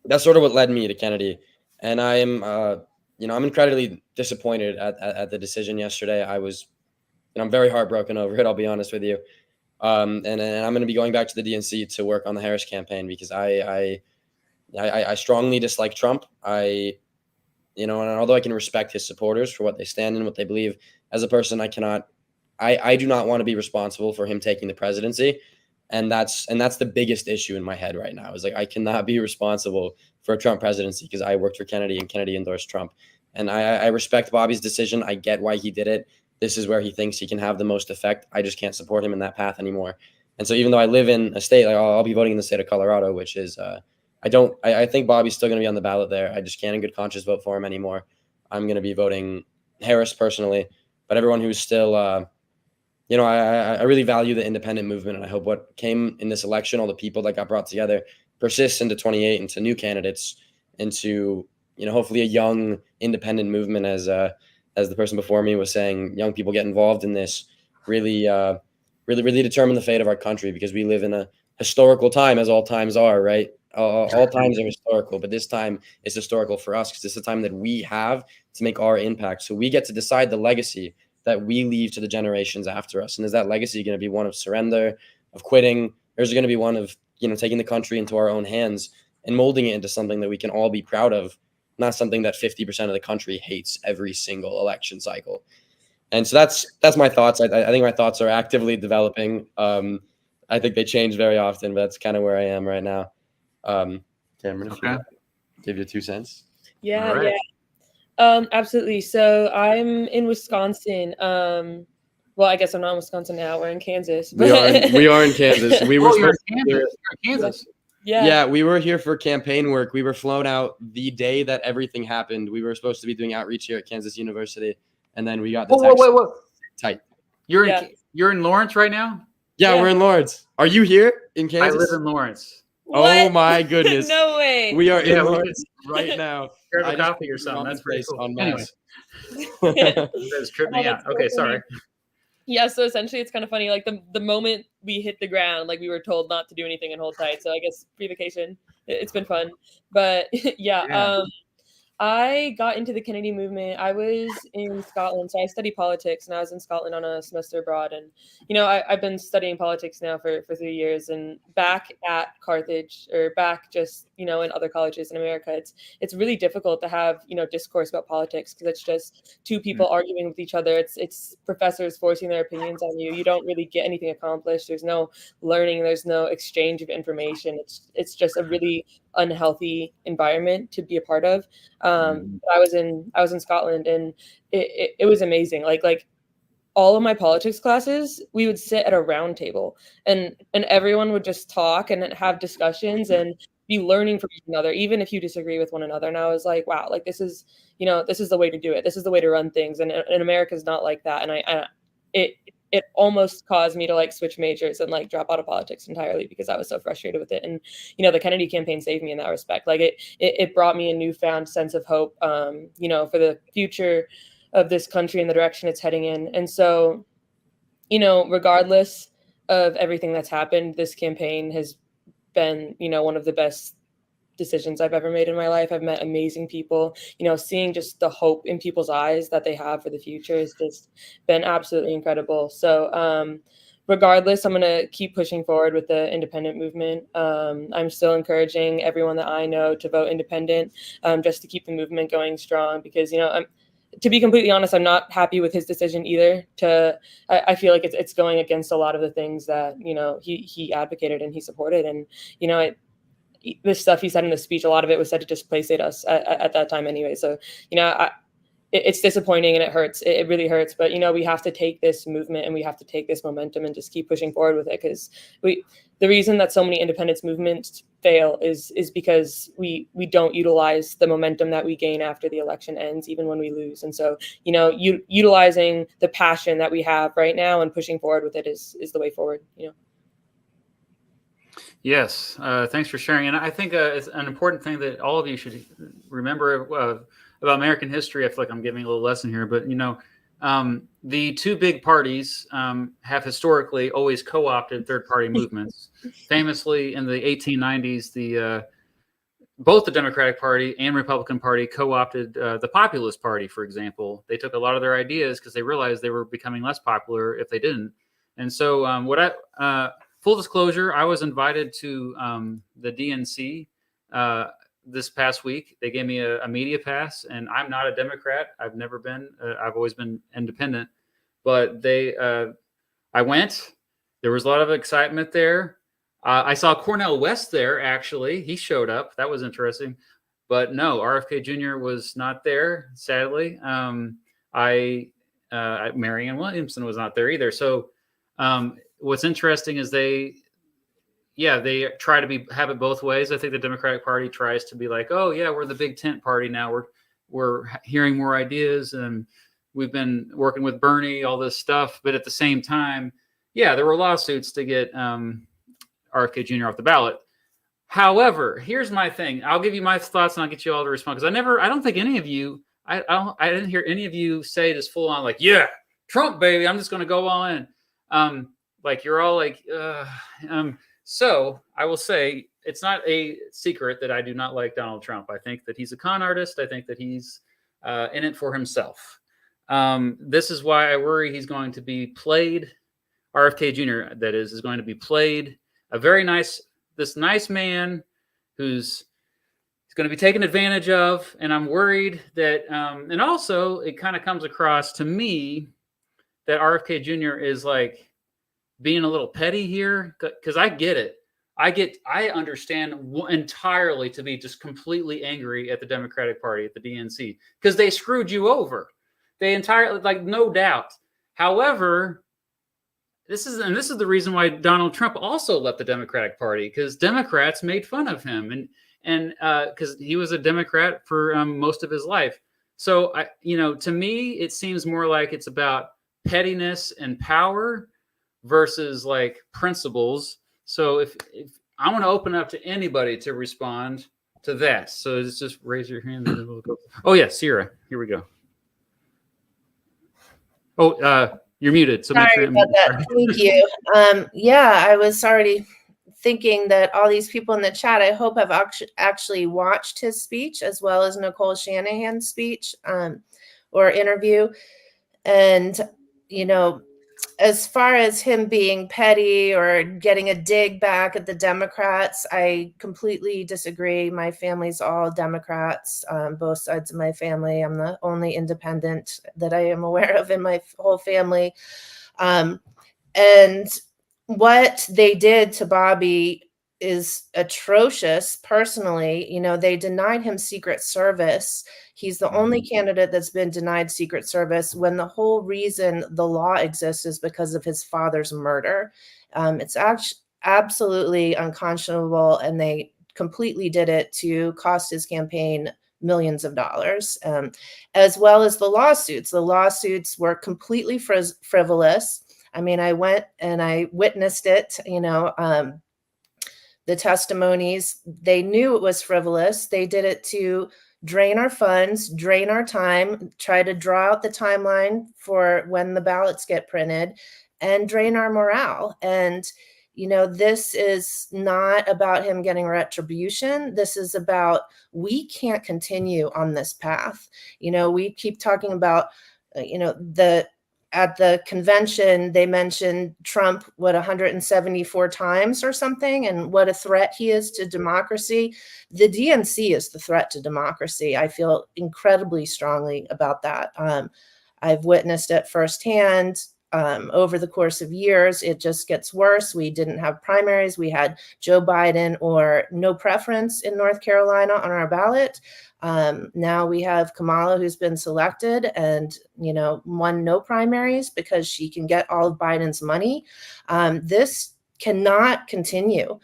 that's sort of what led me to Kennedy. And I am, I'm incredibly disappointed at the decision yesterday. I'm very heartbroken over it, I'll be honest with you. And I'm going to be going back to the DNC to work on the Harris campaign because I strongly dislike Trump. And although I can respect his supporters for what they stand in, what they believe, as a person, I do not want to be responsible for him taking the presidency. And that's the biggest issue in my head right now, is like, I cannot be responsible for a Trump presidency because I worked for Kennedy and Kennedy endorsed Trump. And I respect Bobby's decision. I get why he did it. This is where he thinks he can have the most effect. I just can't support him in that path anymore. And so even though I live in a state, like I'll be voting in the state of Colorado, which is, I think Bobby's still going to be on the ballot there. I just can't in good conscience vote for him anymore. I'm going to be voting Harris personally, but everyone who's still, I really value the independent movement, and I hope what came in this election, all the people that got brought together, persists into 28, into new candidates, into, hopefully a young independent movement, as the person before me was saying, young people get involved in this, really determine the fate of our country, because we live in a historical time, as all times are, right? All times are historical, but this time is historical for us because it's the time that we have to make our impact. So we get to decide the legacy that we leave to the generations after us. And is that legacy going to be one of surrender, of quitting, or is it going to be one of, taking the country into our own hands and molding it into something that we can all be proud of, not something that 50% of the country hates every single election cycle? And so that's my thoughts. I think my thoughts are actively developing. I think they change very often, but that's kind of where I am right now. Cameron, if you give your 2 cents. Yeah, Right. absolutely. So I'm in Wisconsin. Well, I guess I'm not in Wisconsin now. We're in Kansas. We are in Kansas. We were You're supposed in Kansas. You're in Kansas. Yeah. we were here for campaign work. We were flown out the day that everything happened. We were supposed to be doing outreach here at Kansas University, and then we got the text. Whoa. Tight. You're in Lawrence right now? Yeah, Yeah. we're in Lawrence. Are you here in Kansas? I live in Lawrence. Oh What? my goodness. No way. We are Yeah, in we Lawrence right now. Grab I a just coffee or put something. on That's the pretty face cool. on Anyway, Mass. you guys tripped me Oh, out. that's so Okay, funny. sorry. Yeah, so essentially it's kind of funny. Like the moment we hit the ground, like we were told not to do anything and hold tight. So I guess pre-vacation, it's been fun. But Yeah. I got into the Kennedy movement. I was in Scotland, so I study politics, and I was in Scotland on a semester abroad. And I've been studying politics now for 3 years. And back at Carthage, or back just in other colleges in America, it's really difficult to have discourse about politics because it's just two people arguing with each other. It's professors forcing their opinions on you. You don't really get anything accomplished. There's no learning. There's no exchange of information. It's just a really unhealthy environment to be a part of. I was in Scotland, and it was amazing. Like all of my politics classes, we would sit at a round table, and everyone would just talk and have discussions and be learning from each other, even if you disagree with one another. And I was like, wow, like this is the way to do it. This is the way to run things. And America's not like that. And it almost caused me to like switch majors and like drop out of politics entirely because I was so frustrated with it. And the Kennedy campaign saved me in that respect. Like it brought me a newfound sense of hope, for the future of this country and the direction it's heading in. And so, regardless of everything that's happened, this campaign has been, one of the best decisions I've ever made in my life. I've met amazing people. Seeing just the hope in people's eyes that they have for the future has just been absolutely incredible. So regardless, I'm going to keep pushing forward with the independent movement. I'm still encouraging everyone that I know to vote independent, just to keep the movement going strong, because to be completely honest, I'm not happy with his decision either. I feel like it's going against a lot of the things that he advocated and he supported. And the stuff he said in the speech, a lot of it was said to just placate us at that time anyway. So, it's disappointing and it hurts. It really hurts. But, we have to take this movement and we have to take this momentum and just keep pushing forward with it. Because the reason that so many independence movements fail is because we don't utilize the momentum that we gain after the election ends, even when we lose. And so, utilizing the passion that we have right now and pushing forward with it is the way forward, Yes, thanks for sharing. And I think it's an important thing that all of you should remember about American history. I feel like I'm giving a little lesson here, but the two big parties have historically always co-opted third-party movements. Famously, in the 1890s, both the Democratic Party and Republican Party co-opted the Populist Party, for example. They took a lot of their ideas because they realized they were becoming less popular if they didn't. And so full disclosure, I was invited to the DNC this past week. They gave me a media pass, and I'm not a Democrat. I've never been. I've always been independent. But I went. There was a lot of excitement there. I saw Cornel West there, actually. He showed up. That was interesting. But no, RFK Jr. was not there, sadly. Marianne Williamson was not there either. So what's interesting is they try to have it both ways. I think the Democratic Party tries to be like, oh yeah, we're the big tent party now. We're hearing more ideas, and we've been working with Bernie, all this stuff. But at the same time, there were lawsuits to get RFK Jr. off the ballot. However, here's my thing. I'll give you my thoughts, and I'll get you all to respond, because I don't think any of you, I didn't hear any of you say this full on like, yeah, Trump, baby, I'm just going to go all in. Like you're all like, So I will say it's not a secret that I do not like Donald Trump. I think that he's a con artist. I think that he's in it for himself. This is why I worry he's going to be played. RFK Jr. that is going to be played. This nice man who's going to be taken advantage of, and I'm worried that. And also, it kind of comes across to me that RFK Jr. is like being a little petty here, because I get it. I understand entirely to be just completely angry at the Democratic Party, at the DNC, because they screwed you over. They entirely, like, no doubt. However, this is the reason why Donald Trump also left the Democratic Party, because Democrats made fun of him, and because he was a Democrat for most of his life. So to me, it seems more like it's about pettiness and power versus like principles. So if I want to open up to anybody to respond to that, so just raise your hand. And we'll go. Oh yeah, Sierra, here we go. Oh, you're muted. So Sorry about that. Thank you. Yeah, I was already thinking that all these people in the chat, I hope have actually watched his speech, as well as Nicole Shanahan's speech or interview. And, as far as him being petty or getting a dig back at the Democrats, I completely disagree. My family's all Democrats, both sides of my family. I'm the only independent that I am aware of in my whole family. And what they did to Bobby is atrocious. Personally, they denied him Secret Service. He's the only candidate that's been denied Secret Service, when the whole reason the law exists is because of his father's murder. It's actually absolutely unconscionable, and they completely did it to cost his campaign millions of dollars, as well as the lawsuits. The lawsuits were completely frivolous. I mean, I went and I witnessed it, the testimonies. They knew it was frivolous. They did it to drain our funds, drain our time, try to draw out the timeline for when the ballots get printed, and drain our morale. And, this is not about him getting retribution. This is about, we can't continue on this path. We keep talking about, at the convention, they mentioned Trump, 174 times or something, and what a threat he is to democracy. The DNC is the threat to democracy. I feel incredibly strongly about that. I've witnessed it firsthand over the course of years. It just gets worse. We didn't have primaries. We had Joe Biden or no preference in North Carolina on our ballot. Now we have Kamala, who's been selected and, won no primaries because she can get all of Biden's money. This cannot continue.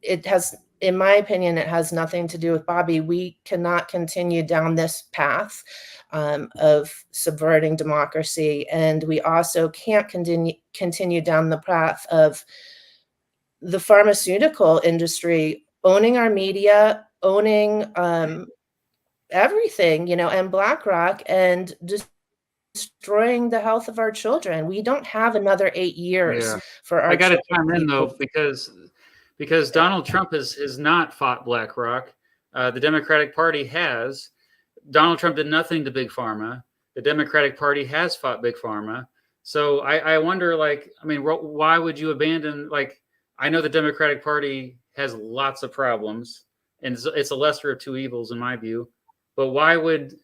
It has, in my opinion, it has nothing to do with Bobby. We cannot continue down this path of subverting democracy. And we also can't continue down the path of the pharmaceutical industry owning our media, owning everything, and BlackRock, and just destroying the health of our children. We don't have another 8 years for our. I got to chime in though, because Donald Trump has not fought BlackRock. The Democratic Party has. Donald Trump did nothing to Big Pharma. The Democratic Party has fought Big Pharma. So I wonder, why would you abandon? I know the Democratic Party has lots of problems, and it's a lesser of two evils in my view. But why would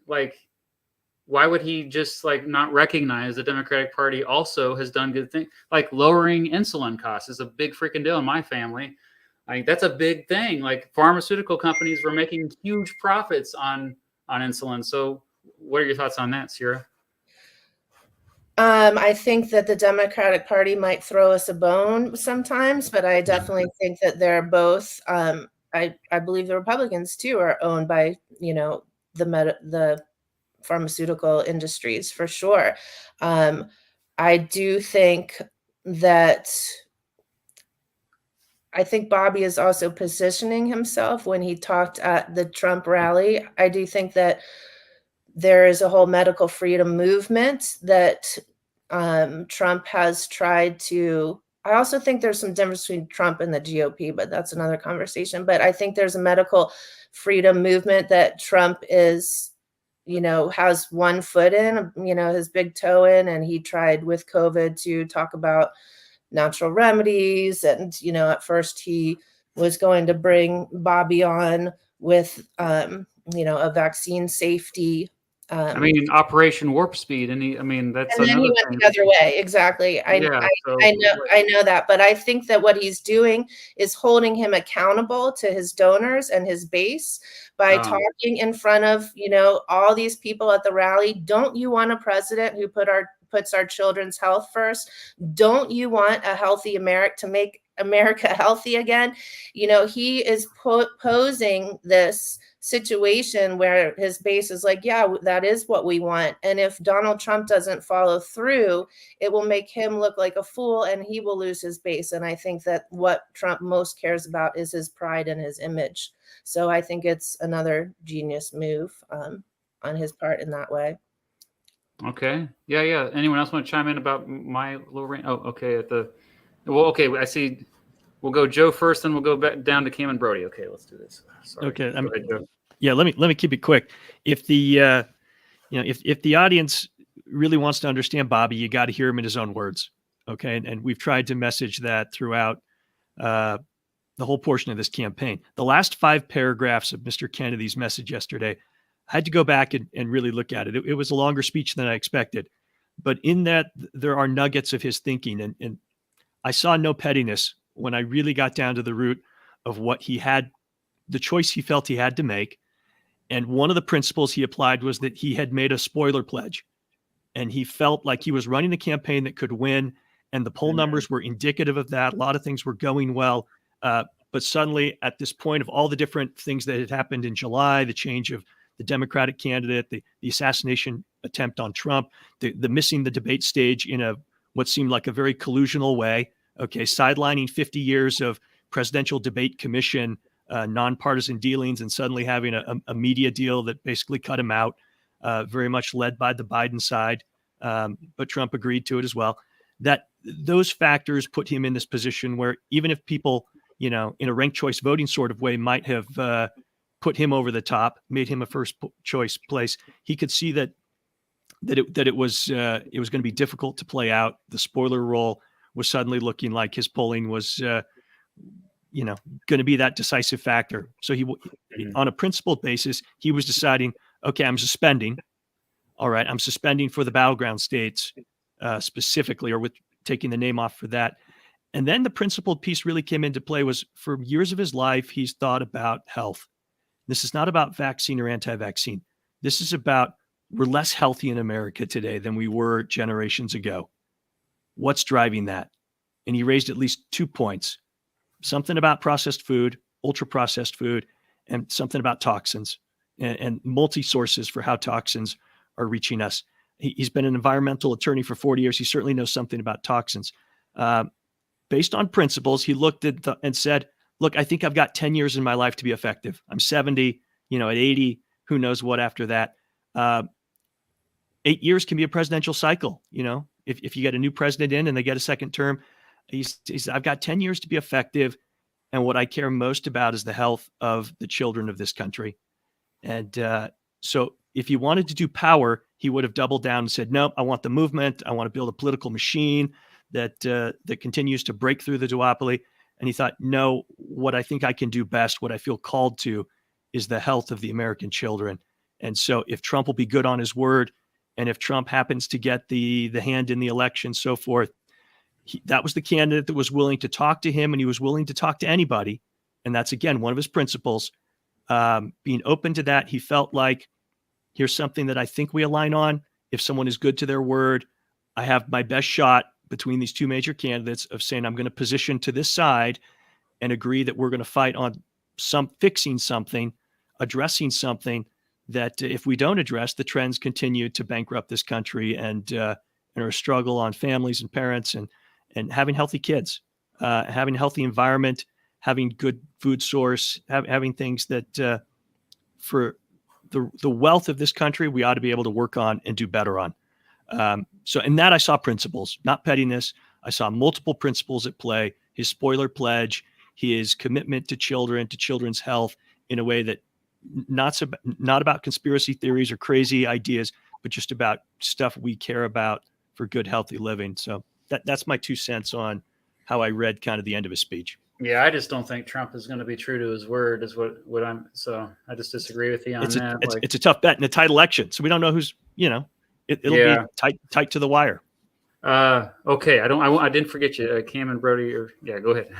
he just not recognize the Democratic Party also has done good things? Like lowering insulin costs is a big freaking deal in my family. That's a big thing. Like pharmaceutical companies were making huge profits on insulin. So what are your thoughts on that, Sierra? I think that the Democratic Party might throw us a bone sometimes, but I definitely think that they're both. I believe the Republicans too are owned by the pharmaceutical industries for sure. I do think that. I think Bobby is also positioning himself when he talked at the Trump rally. I do think that there is a whole medical freedom movement that Trump has tried to I also think there's some difference between Trump and the GOP, but that's another conversation. But I think there's a medical freedom movement that Trump is, has one foot in, his big toe in, and he tried with COVID to talk about natural remedies. And, at first he was going to bring Bobby on with, a vaccine safety. I mean, Operation Warp Speed, and that's and then he another went thing. the other way. Exactly. I know that, but I think that what he's doing is holding him accountable to his donors and his base by talking in front of, all these people at the rally. Don't you want a president who puts our children's health first? Don't you want a healthy America to make America healthy again? He is posing this situation where his base is like, yeah, that is what we want. And if Donald Trump doesn't follow through, it will make him look like a fool and he will lose his base. And I think that what Trump most cares about is his pride and his image. So I think it's another genius move on his part in that way. Okay. Yeah. Anyone else want to chime in about my little rant? Oh, okay. Okay. I see. We'll go Joe first, then we'll go back down to Cam and Brody. Okay, let's do this. Sorry. Okay. Go ahead, Joe. Yeah. Let me keep it quick. If the if the audience really wants to understand Bobby, you got to hear him in his own words. Okay. And we've tried to message that throughout the whole portion of this campaign. The last 5 paragraphs of Mr. Kennedy's message yesterday, I had to go back and really look at it. It was a longer speech than I expected, but in that there are nuggets of his thinking, and I saw no pettiness when I really got down to the root of what he had, the choice he felt he had to make. And one of the principles he applied was that he had made a spoiler pledge, and he felt like he was running a campaign that could win. And the poll numbers were indicative of that. A lot of things were going well. But suddenly at this point of all the different things that had happened in July, the change of the Democratic candidate, the assassination attempt on Trump, the missing the debate stage in what seemed like a very collusional way. Okay, sidelining 50 years of presidential debate commission, nonpartisan dealings, and suddenly having a media deal that basically cut him out, very much led by the Biden side, but Trump agreed to it as well. That those factors put him in this position where even if people, in a ranked choice voting sort of way might have put him over the top, made him a first choice place, he could see that it was going to be difficult to play out. The spoiler role was suddenly looking like his polling was, going to be that decisive factor. So he, on a principled basis, he was deciding, okay, I'm suspending. All right, I'm suspending for the battleground states specifically, or with taking the name off for that. And then the principled piece really came into play was for years of his life, he's thought about health. This is not about vaccine or anti-vaccine. This is about we're less healthy in America today than we were generations ago. What's driving that? And he raised at least 2 points. Something about processed food, ultra-processed food, and something about toxins and multi-sources for how toxins are reaching us. He's been an environmental attorney for 40 years. He certainly knows something about toxins. Based on principles, he looked at and said, look, I think I've got 10 years in my life to be effective. I'm 70, at 80, who knows what after that. 8 years can be a presidential cycle. If you get a new president in and they get a second term, he's I've got 10 years to be effective. And what I care most about is the health of the children of this country. And so if he wanted to do power, he would have doubled down and said, no, I want the movement. I want to build a political machine that continues to break through the duopoly. And he thought, no, what I think I can do best, what I feel called to, is the health of the American children. And so if Trump will be good on his word, and if Trump happens to get the hand in the election, so forth, that was the candidate that was willing to talk to him, and he was willing to talk to anybody. And that's, again, one of his principles, being open to that. He felt like, here's something that I think we align on. If someone is good to their word, I have my best shot between these two major candidates of saying, I'm going to position to this side and agree that we're going to fight on fixing something, addressing something that if we don't address, the trends continue to bankrupt this country and are a struggle on families and parents and having healthy kids, having a healthy environment, having good food source, having things that for the wealth of this country, we ought to be able to work on and do better on. So in that, I saw principles, not pettiness. I saw multiple principles at play: his spoiler pledge, his commitment to children, to children's health, in a way that not about conspiracy theories or crazy ideas, but just about stuff we care about for good, healthy living. So that's my 2 cents on how I read kind of the end of his speech. Yeah, I just don't think Trump is going to be true to his word. Is what I'm. So I just disagree with you on that. It's a tough bet in a tight election, so we don't know who's. It'll be tight to the wire. Okay, I didn't forget you, Cam and Brody. Go ahead.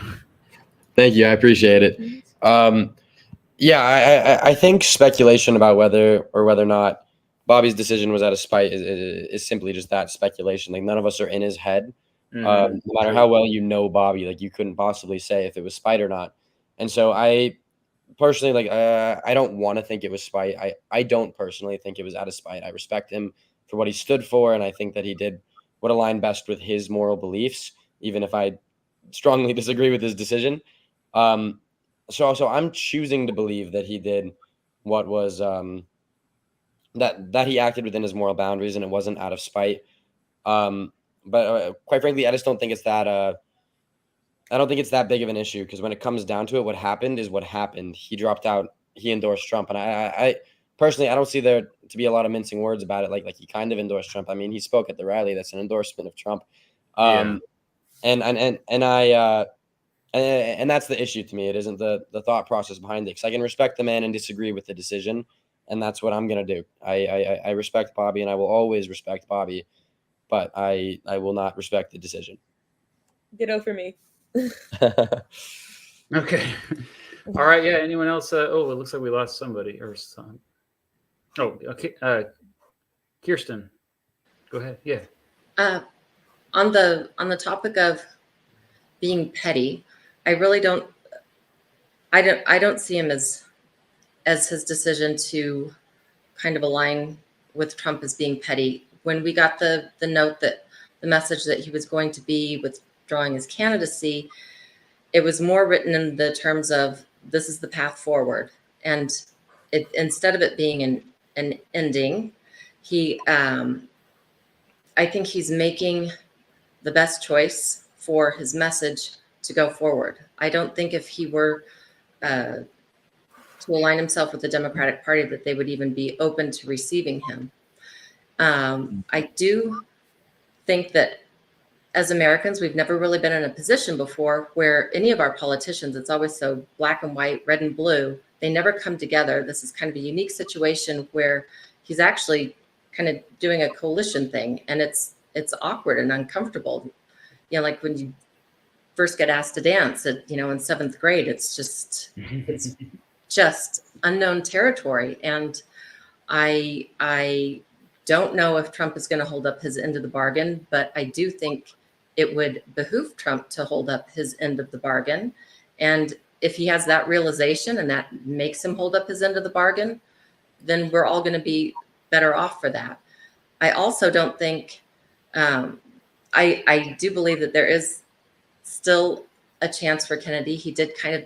Thank you. I appreciate it. I think speculation about whether or not Bobby's decision was out of spite is simply just that, speculation. Like, none of us are in his head. No matter how well you know Bobby, like, you couldn't possibly say if it was spite or not. And so I personally, I don't want to think it was spite. I don't personally think it was out of spite. I respect him for what he stood for, and I think that he did what aligned best with his moral beliefs, even if I strongly disagree with his decision. So I'm choosing to believe that he did what was that he acted within his moral boundaries, and it wasn't out of spite. But quite frankly, I just don't think it's that. I don't think it's that big of an issue, because when it comes down to it, what happened is what happened. He dropped out. He endorsed Trump, and I personally, I don't see there to be a lot of mincing words about it. Like he kind of endorsed Trump. I mean, he spoke at the rally. That's an endorsement of Trump. And that's the issue to me. It isn't the thought process behind it, because I can respect the man and disagree with the decision, and that's what I'm gonna do. I respect Bobby, and I will always respect Bobby, but I will not respect the decision. Ditto for me. Okay. All right. Yeah. Anyone else? It looks like we lost somebody or some. Oh, okay. Kirsten, go ahead. Yeah. On the topic of being petty, I really don't. I don't see him as his decision to kind of align with Trump as being petty. When we got the note, that the message that he was going to be withdrawing his candidacy, it was more written in the terms of, this is the path forward. And instead of it being an ending, I think he's making the best choice for his message to go forward. I don't think if he were to align himself with the Democratic Party, that they would even be open to receiving him. I do think that as Americans, we've never really been in a position before where any of our politicians, it's always so black and white, red and blue. They never come together. This is kind of a unique situation where he's actually kind of doing a coalition thing, and it's awkward and uncomfortable. Like when you first get asked to dance in 7th grade, it's just unknown territory. And I don't know if Trump is going to hold up his end of the bargain, but I do think it would behoove Trump to hold up his end of the bargain. And if he has that realization and that makes him hold up his end of the bargain, then we're all going to be better off for that. I also don't think, I do believe that there is still a chance for Kennedy. He did kind of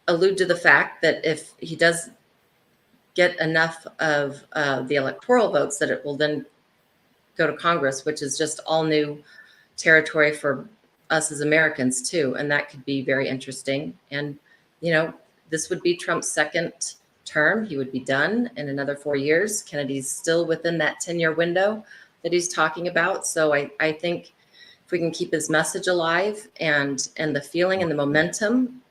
allude to the fact that if he does get enough of the electoral votes, that it will then go to Congress, which is just all new territory for us as Americans too. And that could be very interesting. And, this would be Trump's second term. He would be done in another 4 years. Kennedy's still within that 10-year window that he's talking about. So I think if we can keep his message alive and the feeling and the momentum,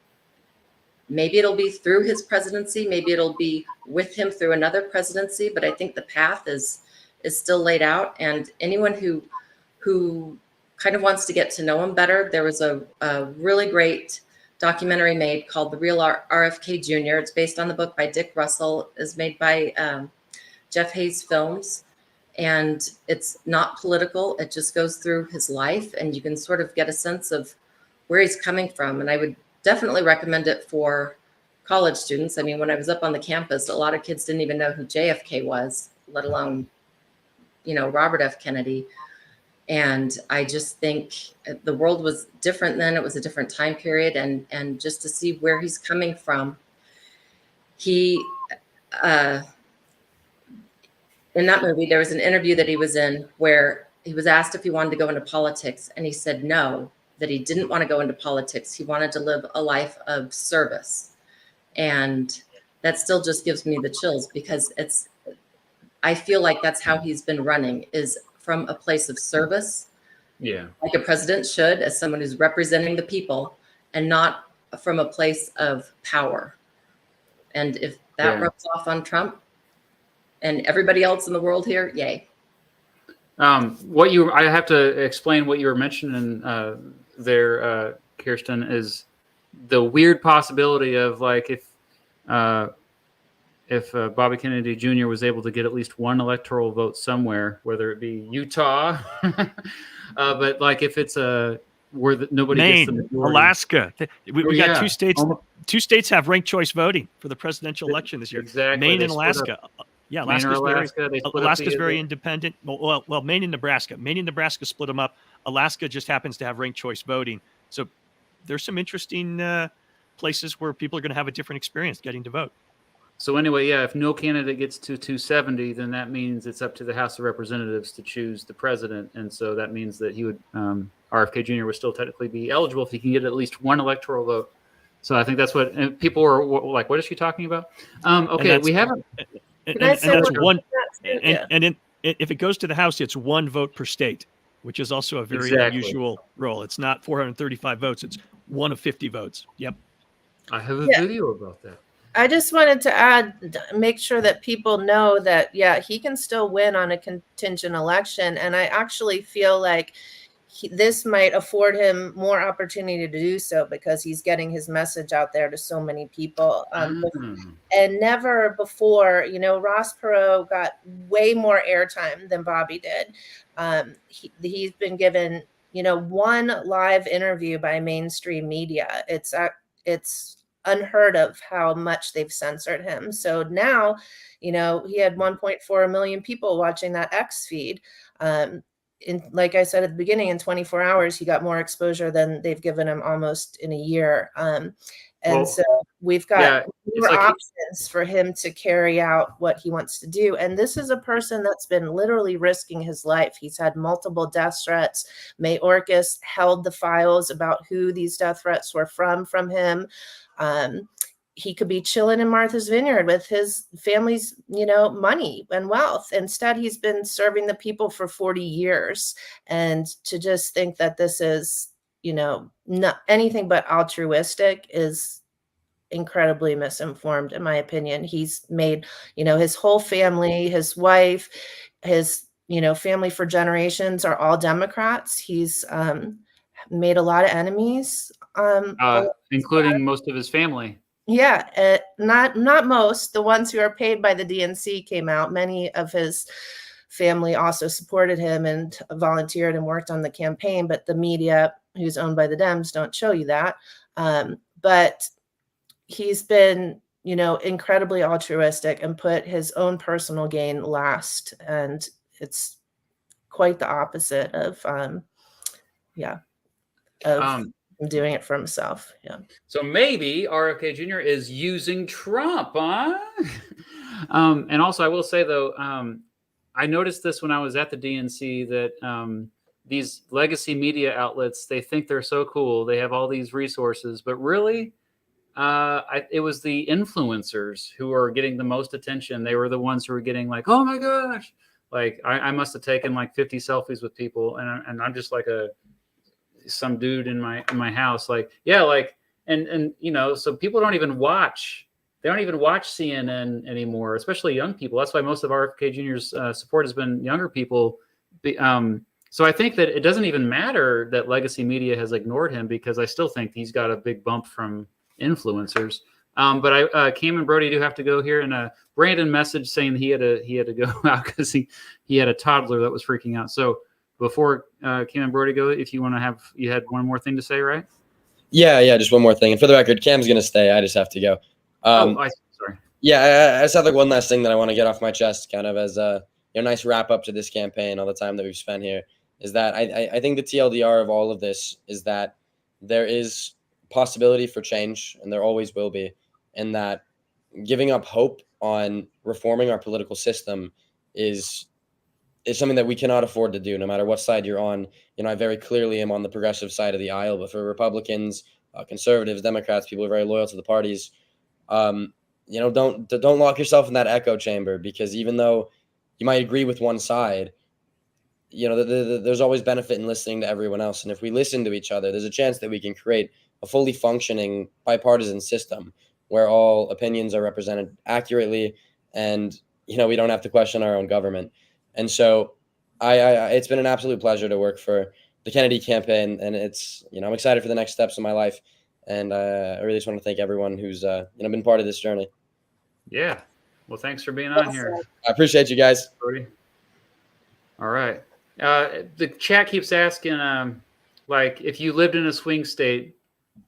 maybe it'll be through his presidency, maybe it'll be with him through another presidency, but I think the path is still laid out. And anyone who kind of wants to get to know him better, there was a really great documentary made called The Real RFK Jr. It's based on the book by Dick Russell, is made by Jeff Hayes Films. And it's not political. It just goes through his life, and you can sort of get a sense of where he's coming from. And I would definitely recommend it for college students. I mean, when I was up on the campus, a lot of kids didn't even know who JFK was, let alone, Robert F. Kennedy. And I just think the world was different then. It was a different time period. And just to see where he's coming from, he, in that movie, there was an interview that he was in where he was asked if he wanted to go into politics, and he said no, that he didn't want to go into politics. He wanted to live a life of service. And that still just gives me the chills, because I feel like that's how he's been running, is from a place of service. Yeah. Like a president should, as someone who's representing the people, and not from a place of power. And if that rubs off on Trump and everybody else in the world here, yay. I have to explain what you were mentioning there, Kirsten, is the weird possibility of like if Bobby Kennedy Jr. was able to get at least one electoral vote somewhere, whether it be Utah, but like if it's where nobody Maine, gets the majority. Alaska. We got two states. Two states have ranked choice voting for the presidential election this year. Exactly. Maine and Alaska. Yeah, Alaska's very independent. Well, Maine and Nebraska. Maine and Nebraska split them up. Alaska just happens to have ranked choice voting. So there's some interesting places where people are going to have a different experience getting to vote. So anyway, yeah, if no candidate gets to 270, then that means it's up to the House of Representatives to choose the president. And so that means that he would, RFK Jr. would still technically be eligible if he can get at least one electoral vote. So I think that's what and people were like, what is she talking about? Okay, we haven't. And that's one. And if it goes to the House, it's one vote per state, which is also a very unusual role. It's not 435 votes. It's 1 of 50 votes. Yep. I have a video about that. I just wanted to make sure that people know that, yeah, he can still win on a contingent election. And I actually feel like this might afford him more opportunity to do so, because he's getting his message out there to so many people. And never before, Ross Perot got way more airtime than Bobby did. He's been given, one live interview by mainstream media. It's unheard of how much they've censored him. So now, he had 1.4 million people watching that X feed. Like I said at the beginning, in 24 hours, he got more exposure than they've given him almost in a year. So we've got more options for him to carry out what he wants to do. And this is a person that's been literally risking his life. He's had multiple death threats. Mayorkas held the files about who these death threats were from him. He could be chilling in Martha's Vineyard with his family's, money and wealth. Instead, he's been serving the people for 40 years. And to just think that this is, not anything but altruistic is incredibly misinformed, in my opinion. He's made, his whole family, his wife, his, family for generations are all Democrats. He's made a lot of enemies. Including most of his family. Yeah, not most. The ones who are paid by the DNC came out. Many of his family also supported him and volunteered and worked on the campaign, but the media, who's owned by the Dems, don't show you that. But he's been, incredibly altruistic and put his own personal gain last. And it's quite the opposite of doing it for himself. Yeah. So maybe RFK Jr. is using Trump, huh? And also, I will say though, I noticed this when I was at the DNC that these legacy media outlets, they think they're so cool. They have all these resources, but really, it was the influencers who are getting the most attention. They were the ones who were getting like, oh my gosh, like I must have taken like 50 selfies with people, and I'm just like some dude in my house, like, yeah, like, and so people don't even watch CNN anymore, especially young people. That's why most of RFK Jr.'s support has been younger people. So I think that it doesn't even matter that legacy media has ignored him, because I still think he's got a big bump from influencers. But Cam and Brody do have to go here, and Brandon messaged saying he had to go out because he had a toddler that was freaking out. So before Cam and Brody go, if you want to you had one more thing to say, right? Yeah, just one more thing. And for the record, Cam's gonna stay. I just have to go. Sorry. Yeah, I just have like one last thing that I want to get off my chest, kind of as a nice wrap up to this campaign, all the time that we've spent here, is that I think the TLDR of all of this is that there is possibility for change, and there always will be, and that giving up hope on reforming our political system is is something that we cannot afford to do, no matter what side you're on. I very clearly am on the progressive side of the aisle, but for Republicans, conservatives, Democrats, people who are very loyal to the parties, don't lock yourself in that echo chamber, because even though you might agree with one side, there's always benefit in listening to everyone else. And if we listen to each other, there's a chance that we can create a fully functioning bipartisan system where all opinions are represented accurately, and we don't have to question our own government. And so it's been an absolute pleasure to work for the Kennedy campaign, and it's I'm excited for the next steps in my life, and I really just want to thank everyone who's been part of this journey. Yeah, well, thanks for being on here. I appreciate you guys. All right, the chat keeps asking like, if you lived in a swing state,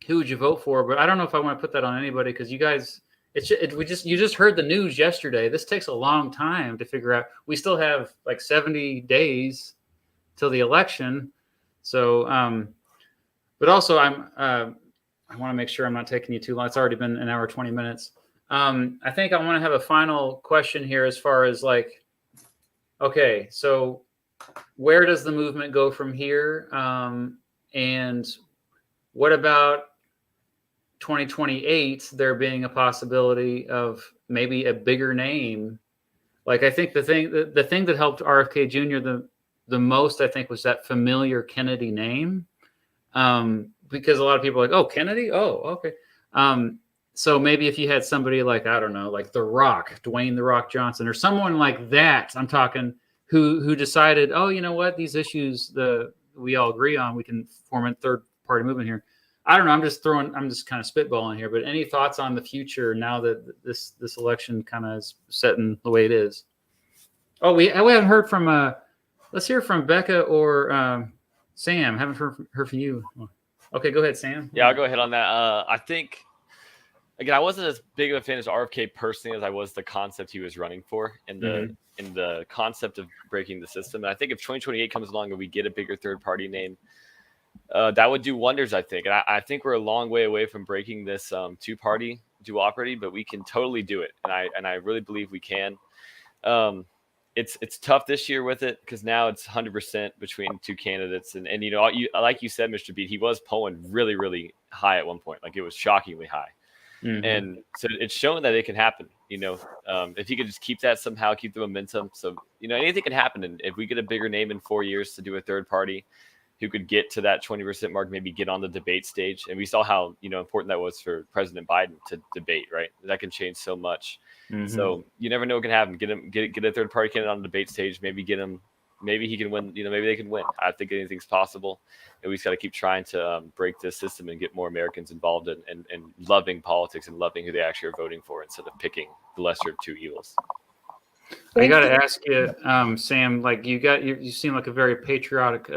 who would you vote for? But I don't know if I want to put that on anybody, because you guys, you just heard the news yesterday. This takes a long time to figure out. We still have like 70 days till the election. So, but also I want to make sure I'm not taking you too long. It's already been an hour, 20 minutes. I think I want to have a final question here, as far as like, okay, so where does the movement go from here? And what about 2028, there being a possibility of maybe a bigger name? Like, I think the thing that helped RFK Jr. the most, I think, was that familiar Kennedy name. Because a lot of people are like, oh, Kennedy? Oh, okay. So maybe if you had somebody like, I don't know, like The Rock, Dwayne The Rock Johnson, or someone like that, I'm talking, who decided, oh, you know what, these issues we all agree on, we can form a third party movement here. I don't know. I'm just kind of spitballing here, but any thoughts on the future now that this election kind of is setting the way it is? Oh, we haven't heard from, let's hear from Becca or Sam. Haven't heard from you. Okay, go ahead, Sam. Yeah, I'll go ahead on that. I think, again, I wasn't as big of a fan of RFK personally as I was the concept he was running for, in the concept of breaking the system. And I think if 2028 comes along and we get a bigger third party name, that would do wonders, I think. And I think we're a long way away from breaking this two-party duopoly, but we can totally do it. And I really believe we can. It's tough this year with it, because now it's 100% between two candidates. And like you said, Mr. Beat, he was polling really, really high at one point. Like, it was shockingly high. Mm-hmm. And so it's shown that it can happen, if you could just keep that somehow, keep the momentum. So, anything can happen. And if we get a bigger name in 4 years to do a third party who could get to that 20% mark, maybe get on the debate stage. And we saw how, important that was for President Biden to debate, right? That can change so much. Mm-hmm. So you never know what can happen. Get a third party candidate on the debate stage, maybe he can win, maybe they can win. I think anything's possible. And we just got to keep trying to break this system and get more Americans involved in loving politics and loving who they actually are voting for, instead of picking the lesser of two evils. I got to ask you, Sam, like, you seem like a very patriotic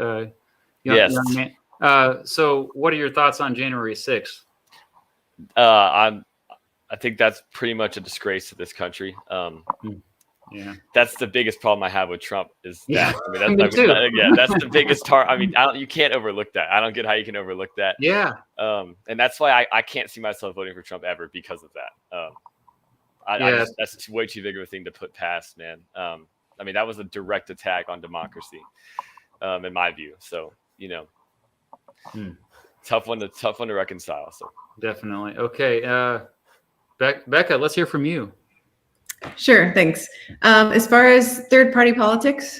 young man. So what are your thoughts on January 6th? I think that's pretty much a disgrace to this country. Yeah, that's the biggest problem I have with Trump, is that. Yeah, that's the biggest you can't overlook that. I don't get how you can overlook that. Yeah. And that's why I can't see myself voting for Trump ever, because of that. That's way too big of a thing to put past, man. That was a direct attack on democracy, in my view. So, tough one to reconcile. So definitely. Okay. Becca, let's hear from you. Sure, thanks. As far as third-party politics,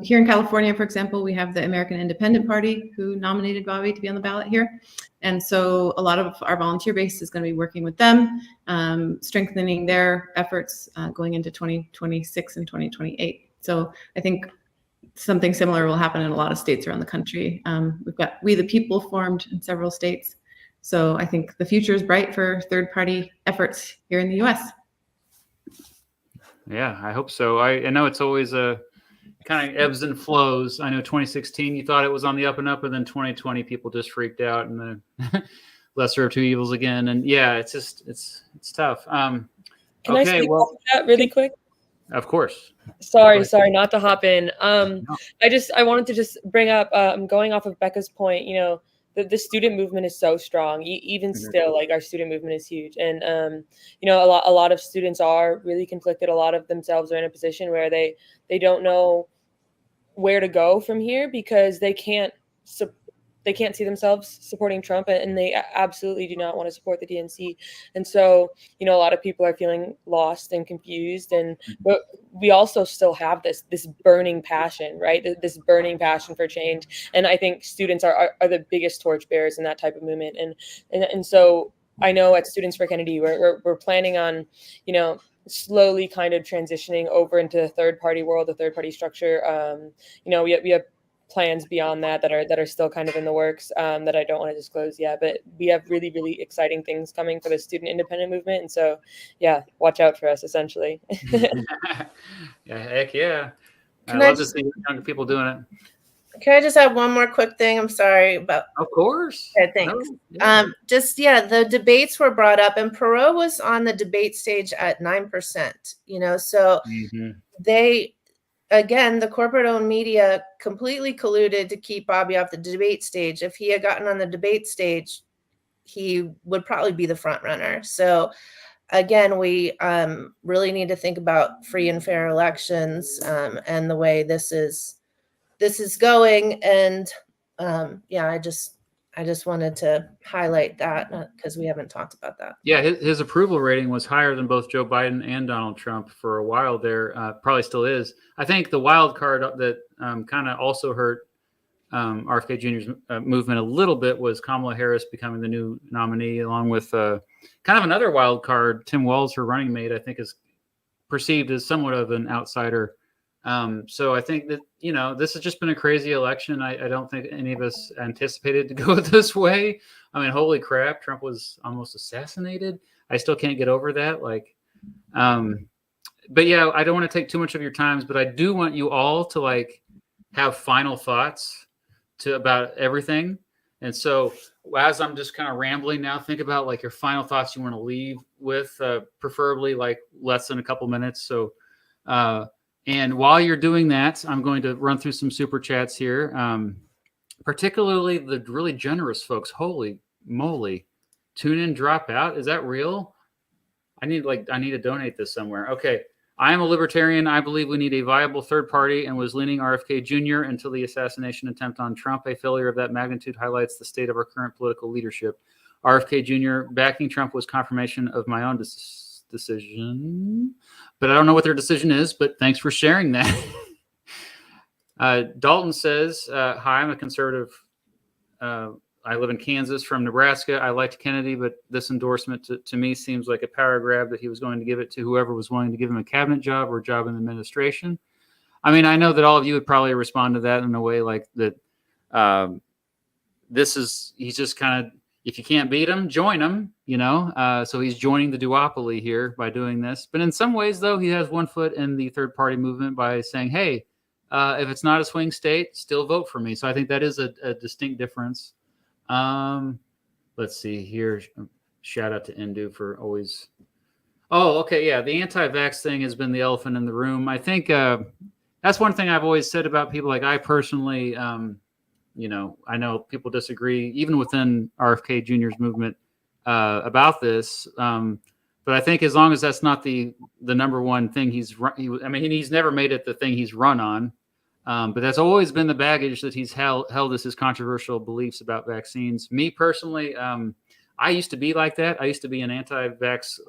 here in California, for example, we have the American Independent Party, who nominated Bobby to be on the ballot here. And so a lot of our volunteer base is going to be working with them, strengthening their efforts going into 2026 and 2028. So I think something similar will happen in a lot of states around the country. We've got We the People formed in several states. So I think the future is bright for third-party efforts here in the U.S. Yeah, I hope so. I know it's always a kind of ebbs and flows. I know 2016, you thought it was on the up and up, and then 2020, people just freaked out, and the lesser of two evils again. And yeah, it's just, it's tough. Can I speak to that really quick? Of course. Sorry, not to hop in. No. I wanted to just bring up, going off of Becca's point, the student movement is so strong. Even still, like, our student movement is huge. And, a lot of students are really conflicted. A lot of themselves are in a position where they don't know where to go from here, because they can't see themselves supporting Trump, and they absolutely do not want to support the DNC. And so, a lot of people are feeling lost and confused, but we also still have this burning passion, right? This burning passion for change. And I think students are the biggest torchbearers in that type of movement. And so I know at Students for Kennedy, we're planning on, slowly kind of transitioning over into a third party world, a third party structure. We have plans beyond that are still kind of in the works, that I don't want to disclose yet, but we have really, really exciting things coming for the student independent movement. And so, yeah, watch out for us, essentially. Yeah, heck yeah. I Can I love to just- see younger people doing it. Can I just have one more quick thing? I'm sorry about. Of course. Okay, thanks. No, yeah. The debates were brought up, and Perot was on the debate stage at 9%. So Mhm. they, again, the corporate-owned media completely colluded to keep Bobby off the debate stage. If he had gotten on the debate stage, he would probably be the front runner. So again, we really need to think about free and fair elections, and the way this is going. And I just wanted to highlight that, because we haven't talked about that. Yeah, his approval rating was higher than both Joe Biden and Donald Trump for a while there. Probably still is. I think the wild card that kind of also hurt RFK Jr.'s movement a little bit was Kamala Harris becoming the new nominee, along with kind of another wild card. Tim Walz, her running mate, I think is perceived as somewhat of an outsider. So I think that, this has just been a crazy election. I don't think any of us anticipated to go this way. I mean, holy crap, Trump was almost assassinated. I still can't get over that. But yeah, I don't want to take too much of your times, but I do want you all to have final thoughts about everything. And so as I'm just kind of rambling now, think about your final thoughts you want to leave with, preferably less than a couple minutes. So, and while you're doing that, I'm going to run through some super chats here, particularly the really generous folks. Holy moly. Tune in, drop out. Is that real? I need to donate this somewhere. Okay. I am a libertarian. I believe we need a viable third party, and was leaning RFK Jr. until the assassination attempt on Trump. A failure of that magnitude highlights the state of our current political leadership. RFK Jr. backing Trump was confirmation of my own decision, but I don't know what their decision is, but thanks for sharing that. Dalton says, hi, I'm a conservative. I live in Kansas from Nebraska. I liked Kennedy, but this endorsement to me seems like a power grab that he was going to give it to whoever was willing to give him a cabinet job or a job in the administration. I mean, I know that all of you would probably respond to that in a way like that. He's just kind of, if you can't beat him, join him, so he's joining the duopoly here by doing this. But in some ways, though, he has one foot in the third party movement by saying, hey, if it's not a swing state, still vote for me. So I think that is a distinct difference. Let's see here. Shout out to Indu for always. Oh, okay. Yeah. The anti-vax thing has been the elephant in the room. I think, that's one thing I've always said about people. I personally, I know people disagree even within RFK Jr.'s movement, about this. But I think as long as that's not the number one thing he's never made it the thing he's run on. But that's always been the baggage that he's held as his controversial beliefs about vaccines. Me personally, I used to be like that. I used to be an anti-vax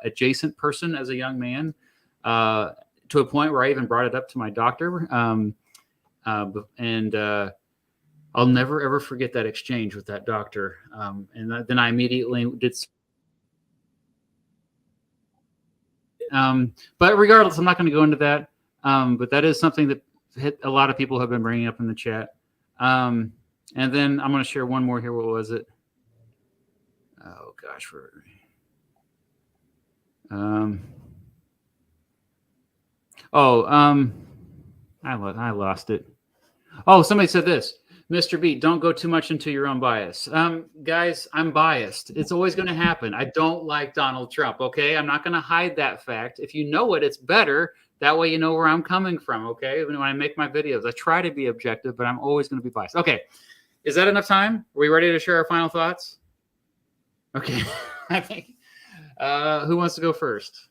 adjacent person as a young man, to a point where I even brought it up to my doctor. And I'll never, ever forget that exchange with that doctor. And then I immediately did. But regardless, I'm not going to go into that. But that is something that a lot of people have been bringing up in the chat. And then I'm going to share one more here. What was it? Oh gosh. I lost it. Oh, somebody said this. Mr. B, don't go too much into your own bias. Guys, I'm biased. It's always going to happen. I don't like Donald Trump, okay? I'm not going to hide that fact. If you know it, it's better. That way you know where I'm coming from, okay? When I make my videos, I try to be objective, but I'm always going to be biased. Okay, is that enough time? Are we ready to share our final thoughts? Okay, I think. Who wants to go first?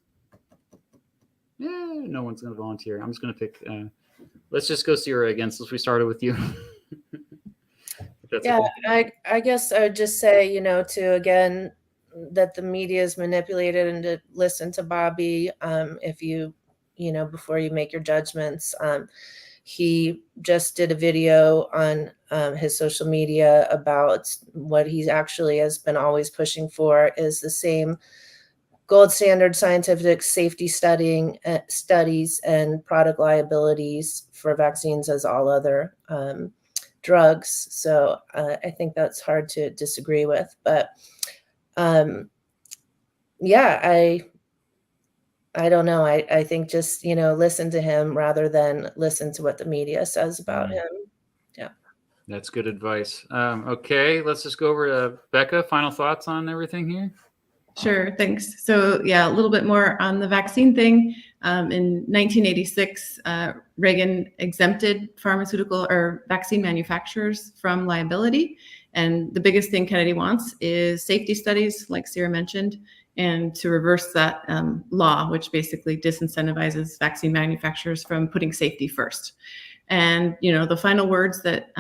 Yeah, no one's going to volunteer. I'm just going to pick let's just go Sierra again since we started with you. Yeah, I guess I would just say, again, that the media is manipulated, and to listen to Bobby if you, before you make your judgments. He just did a video on his social media about what he actually has been always pushing for is the same gold standard scientific safety studies and product liabilities for vaccines as all other drugs. So I think that's hard to disagree with. But yeah, I don't know. I think just, listen to him rather than listen to what the media says about him. Yeah. That's good advice. Okay, let's just go over to Becca. Final thoughts on everything here? Sure, thanks. So yeah, a little bit more on the vaccine thing. In 1986, Reagan exempted pharmaceutical or vaccine manufacturers from liability. And the biggest thing Kennedy wants is safety studies, like Sierra mentioned, and to reverse that law, which basically disincentivizes vaccine manufacturers from putting safety first. And, the final words that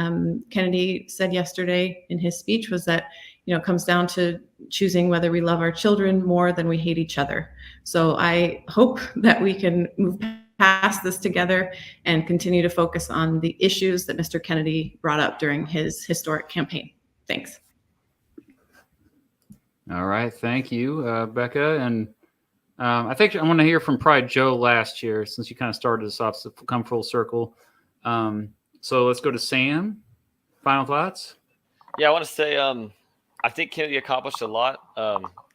Kennedy said yesterday in his speech was that, it comes down to choosing whether we love our children more than we hate each other. So I hope that we can move past this together and continue to focus on the issues that Mr. Kennedy brought up during his historic campaign. Thanks. All right. Thank you, Becca. And I think I want to hear from probably Joe last year, since you kind of started us off, so come full circle. So let's go to Sam. Final thoughts? Yeah, I want to say I think Kennedy accomplished a lot.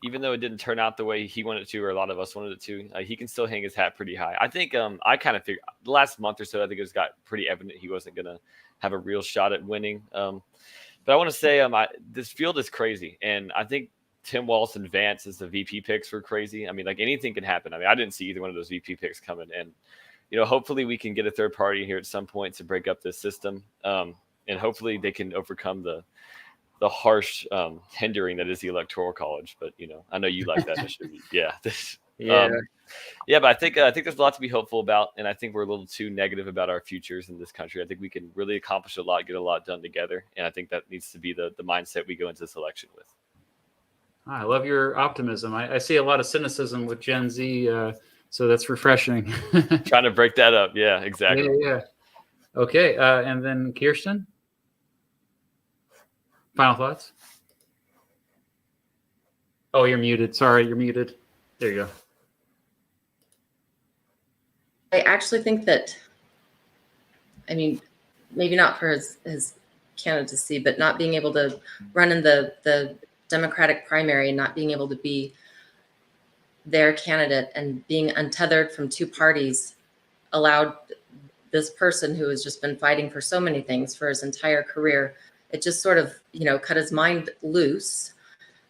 Even though it didn't turn out the way he wanted it to, or a lot of us wanted it to, he can still hang his hat pretty high. I think I kind of figured the last month or so, I think it got pretty evident he wasn't going to have a real shot at winning. But I want to say this field is crazy. And I think Tim Walz and Vance as the VP picks were crazy. I mean, like anything can happen. I mean, I didn't see either one of those VP picks coming. And, hopefully we can get a third party here at some point to break up this system. And hopefully they can overcome the harsh hindering that is the Electoral College. But, I know you like that. Yeah. Yeah, but I think there's a lot to be hopeful about. And I think we're a little too negative about our futures in this country. I think we can really accomplish a lot, get a lot done together. And I think that needs to be the mindset we go into this election with. I love your optimism. I see a lot of cynicism with Gen Z, so that's refreshing. Trying to break that up. Yeah, exactly. Yeah. Okay, and then Kirsten? Final thoughts? Oh, you're muted. Sorry, you're muted. There you go. I actually think that, maybe not for his candidacy, but not being able to run in the Democratic primary and not being able to be their candidate and being untethered from two parties allowed this person who has just been fighting for so many things for his entire career, it just sort of, cut his mind loose.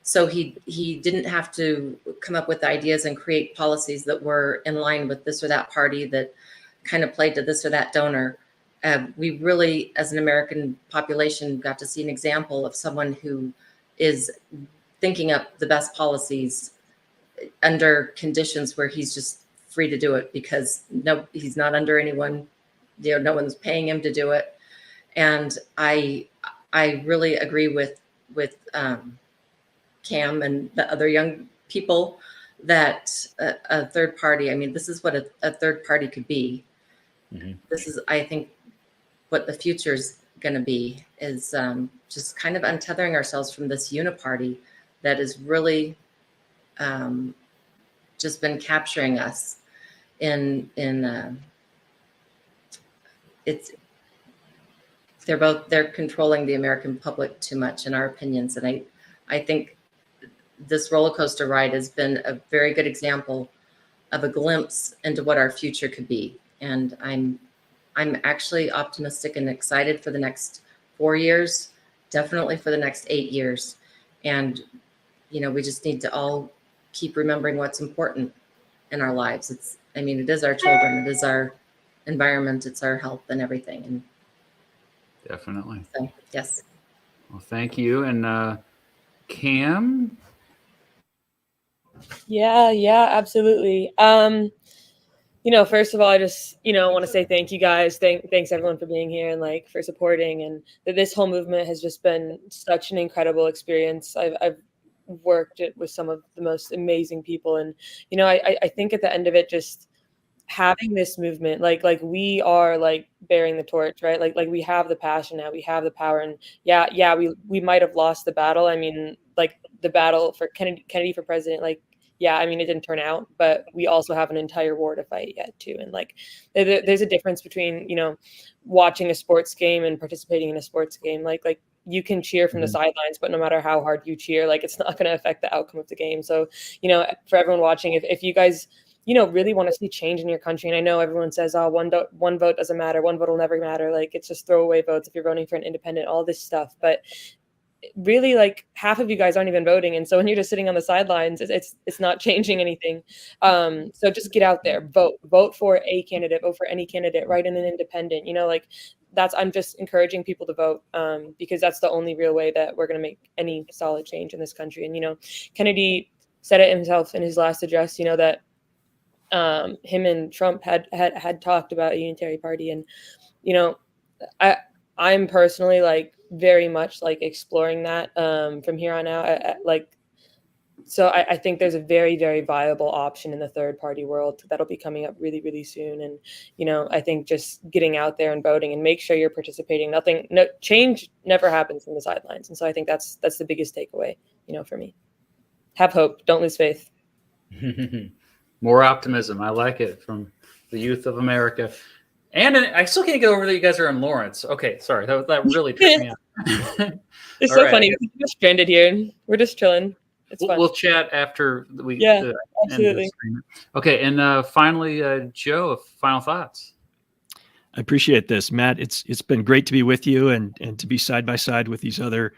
So he didn't have to come up with ideas and create policies that were in line with this or that party that kind of played to this or that donor. We really, as an American population, got to see an example of someone who is thinking up the best policies under conditions where he's just free to do it because he's not under anyone, no one's paying him to do it. And I really agree with Cam and the other young people that a third party, this is what a third party could be. Mm-hmm. This is, I think, what the future's going to be is just kind of untethering ourselves from this uniparty that has really just been capturing us they're controlling the American public too much in our opinions. And I think this roller coaster ride has been a very good example of a glimpse into what our future could be. And I'm actually optimistic and excited for the next 4 years, definitely for the next 8 years. And, we just need to all keep remembering what's important in our lives. It is our children, it is our environment, it's our health and everything. And definitely. So, yes. Well, thank you. And Cam? Yeah, absolutely. First of all, I just, want to say thank you guys. Thanks everyone for being here and like for supporting, and that this whole movement has just been such an incredible experience. I've worked it with some of the most amazing people, and I think at the end of it, just having this movement, like we are like bearing the torch, right? Like we have the passion now, we have the power, and yeah, we might have lost the battle. I mean, like the battle for Kennedy for president, like. Yeah, I mean, it didn't turn out, but we also have an entire war to fight yet too. And like, there's a difference between, watching a sports game and participating in a sports game. Like you can cheer from the sidelines, but no matter how hard you cheer, like it's not going to affect the outcome of the game. So, for everyone watching, if you guys, really want to see change in your country, and I know everyone says, oh, one vote doesn't matter, one vote will never matter. Like it's just throwaway votes if you're voting for an independent, all this stuff. But really, like half of you guys aren't even voting, and so when you're just sitting on the sidelines, it's not changing anything. So just get out there, vote for a candidate, vote for any candidate, write in an independent. Like I'm just encouraging people to vote, because that's the only real way that we're going to make any solid change in this country. And Kennedy said it himself in his last address, that him and Trump had talked about a unitary party, and I'm personally like very much like exploring that from here on out. So I think there's a very, very viable option in the third party world that'll be coming up really, really soon. And, I think just getting out there and voting and make sure you're participating. No change never happens from the sidelines. And so I think that's the biggest takeaway, for me. Have hope. Don't lose faith. More optimism. I like it from the youth of America. And I still can't get over that you guys are in Lawrence. Okay, sorry. That really tripped me out. It's so funny. We're just stranded here. We're just chilling. It's fun. We'll chat after we absolutely. Okay, and finally, Joe, final thoughts. I appreciate this, Matt. It's been great to be with you and to be side by side with these other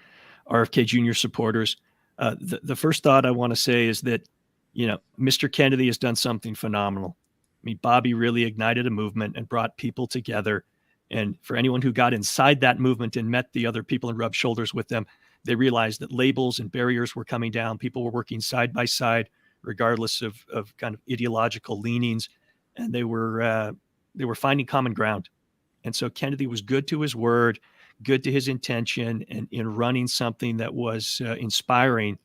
RFK Jr. supporters. The first thought I want to say is that, Mr. Kennedy has done something phenomenal. I mean, Bobby really ignited a movement and brought people together. And for anyone who got inside that movement and met the other people and rubbed shoulders with them, they realized that labels and barriers were coming down. People were working side by side, regardless of kind of ideological leanings, and they were finding common ground. And so Kennedy was good to his word, good to his intention, and in running something that was inspiring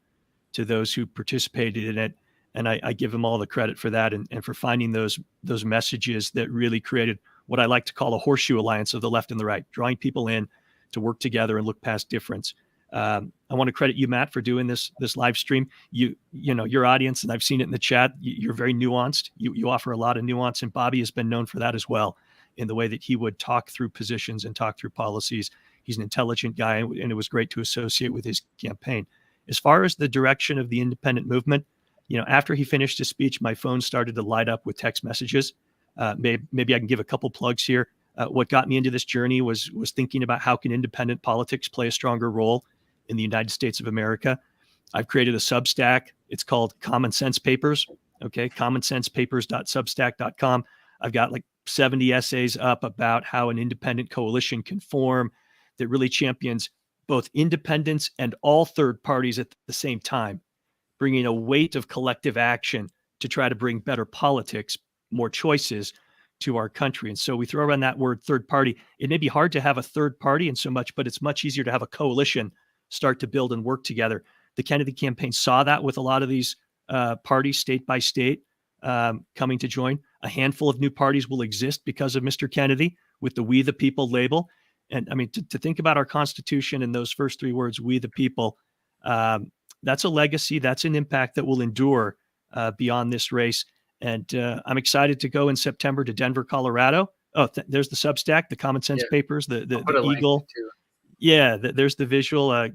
to those who participated in it. And I give him all the credit for that and for finding those messages that really created what I like to call a horseshoe alliance of the left and the right, drawing people in to work together and look past difference. I want to credit you, Matt, for doing this live stream. Your audience, and I've seen it in the chat, you're very nuanced. You offer a lot of nuance, and Bobby has been known for that as well, in the way that he would talk through positions and talk through policies. He's an intelligent guy, and it was great to associate with his campaign. As far as the direction of the independent movement, after he finished his speech, my phone started to light up with text messages. Maybe I can give a couple plugs here. What got me into this journey was thinking about how can independent politics play a stronger role in the United States of America. I've created a Substack. It's called Common Sense Papers. Okay, commonsensepapers.substack.com. I've got like 70 essays up about how an independent coalition can form that really champions both independents and all third parties at the same time, bringing a weight of collective action to try to bring better politics, more choices to our country. And so we throw around that word third party. It may be hard to have a third party in so much, but it's much easier to have a coalition start to build and work together. The Kennedy campaign saw that with a lot of these parties, state by state, coming to join. A handful of new parties will exist because of Mr. Kennedy with the We the People label. And I mean, to think about our Constitution and those first three words, we the people, that's a legacy. That's an impact that will endure beyond this race. And I'm excited to go in September to Denver, Colorado. Oh, there's the Substack, the Common Sense Papers, the Eagle. Yeah, there's the visual.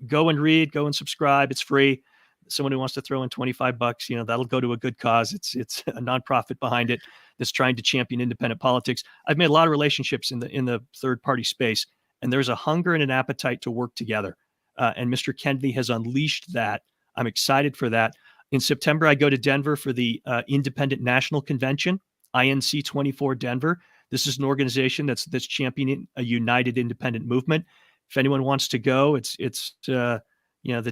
Go and read, go and subscribe. It's free. Someone who wants to throw in $25, that'll go to a good cause. It's a nonprofit behind it that's trying to champion independent politics. I've made a lot of relationships in the third party space, and there's a hunger and an appetite to work together. And Mr. Kennedy has unleashed that. I'm excited for that. In September, I go to Denver for the Independent National Convention, INC 24 Denver. This is an organization that's championing a united independent movement. If anyone wants to go, it's the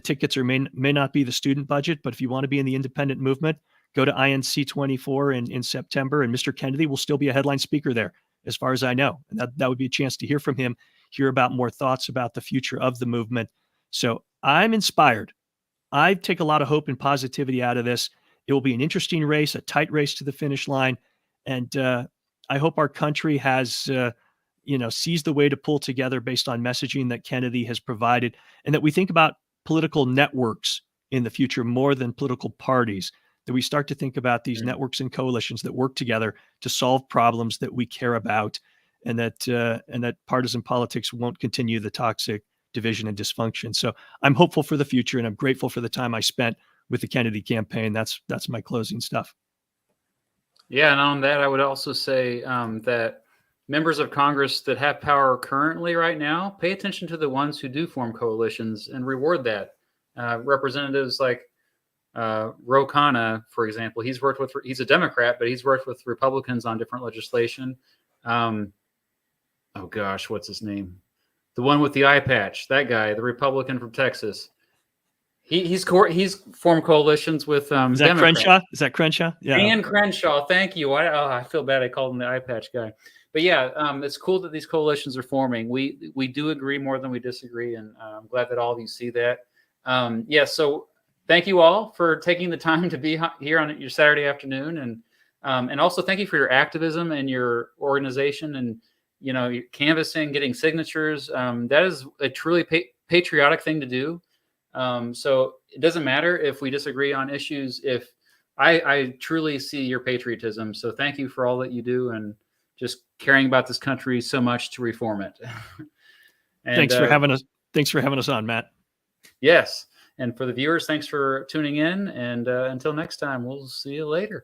tickets may not be the student budget, but if you want to be in the independent movement, go to INC 24 in September, and Mr. Kennedy will still be a headline speaker there, as far as I know. And that would be a chance to hear from him, hear about more thoughts about the future of the movement. So I'm inspired. I take a lot of hope and positivity out of this. It will be an interesting race, a tight race to the finish line. And I hope our country has, sees the way to pull together based on messaging that Kennedy has provided, and that we think about political networks in the future more than political parties, that we start to think about these networks and coalitions that work together to solve problems that we care about, and that partisan politics won't continue the toxic division and dysfunction. So I'm hopeful for the future, and I'm grateful for the time I spent with the Kennedy campaign. That's my closing stuff. Yeah, and on that, I would also say that members of Congress that have power currently right now, pay attention to the ones who do form coalitions and reward that. Representatives like Ro Khanna, for example, he's a Democrat, but he's worked with Republicans on different legislation. Oh gosh, what's his name? The one with the eye patch, that guy, the Republican from Texas. He's formed coalitions with Is that Democrats. Crenshaw? Is that Crenshaw? Yeah. Dan Crenshaw, thank you. I feel bad I called him the eye patch guy. But yeah, it's cool that these coalitions are forming. We do agree more than we disagree, and I'm glad that all of you see that. So thank you all for taking the time to be here on your Saturday afternoon, and also thank you for your activism and your organization, and your canvassing, getting signatures. That is a truly patriotic thing to do. So it doesn't matter if we disagree on issues. If I truly see your patriotism, so thank you for all that you do, and just caring about this country so much to reform it. And, thanks for having us on, Matt. Yes. And for the viewers, thanks for tuning in. And until next time, we'll see you later.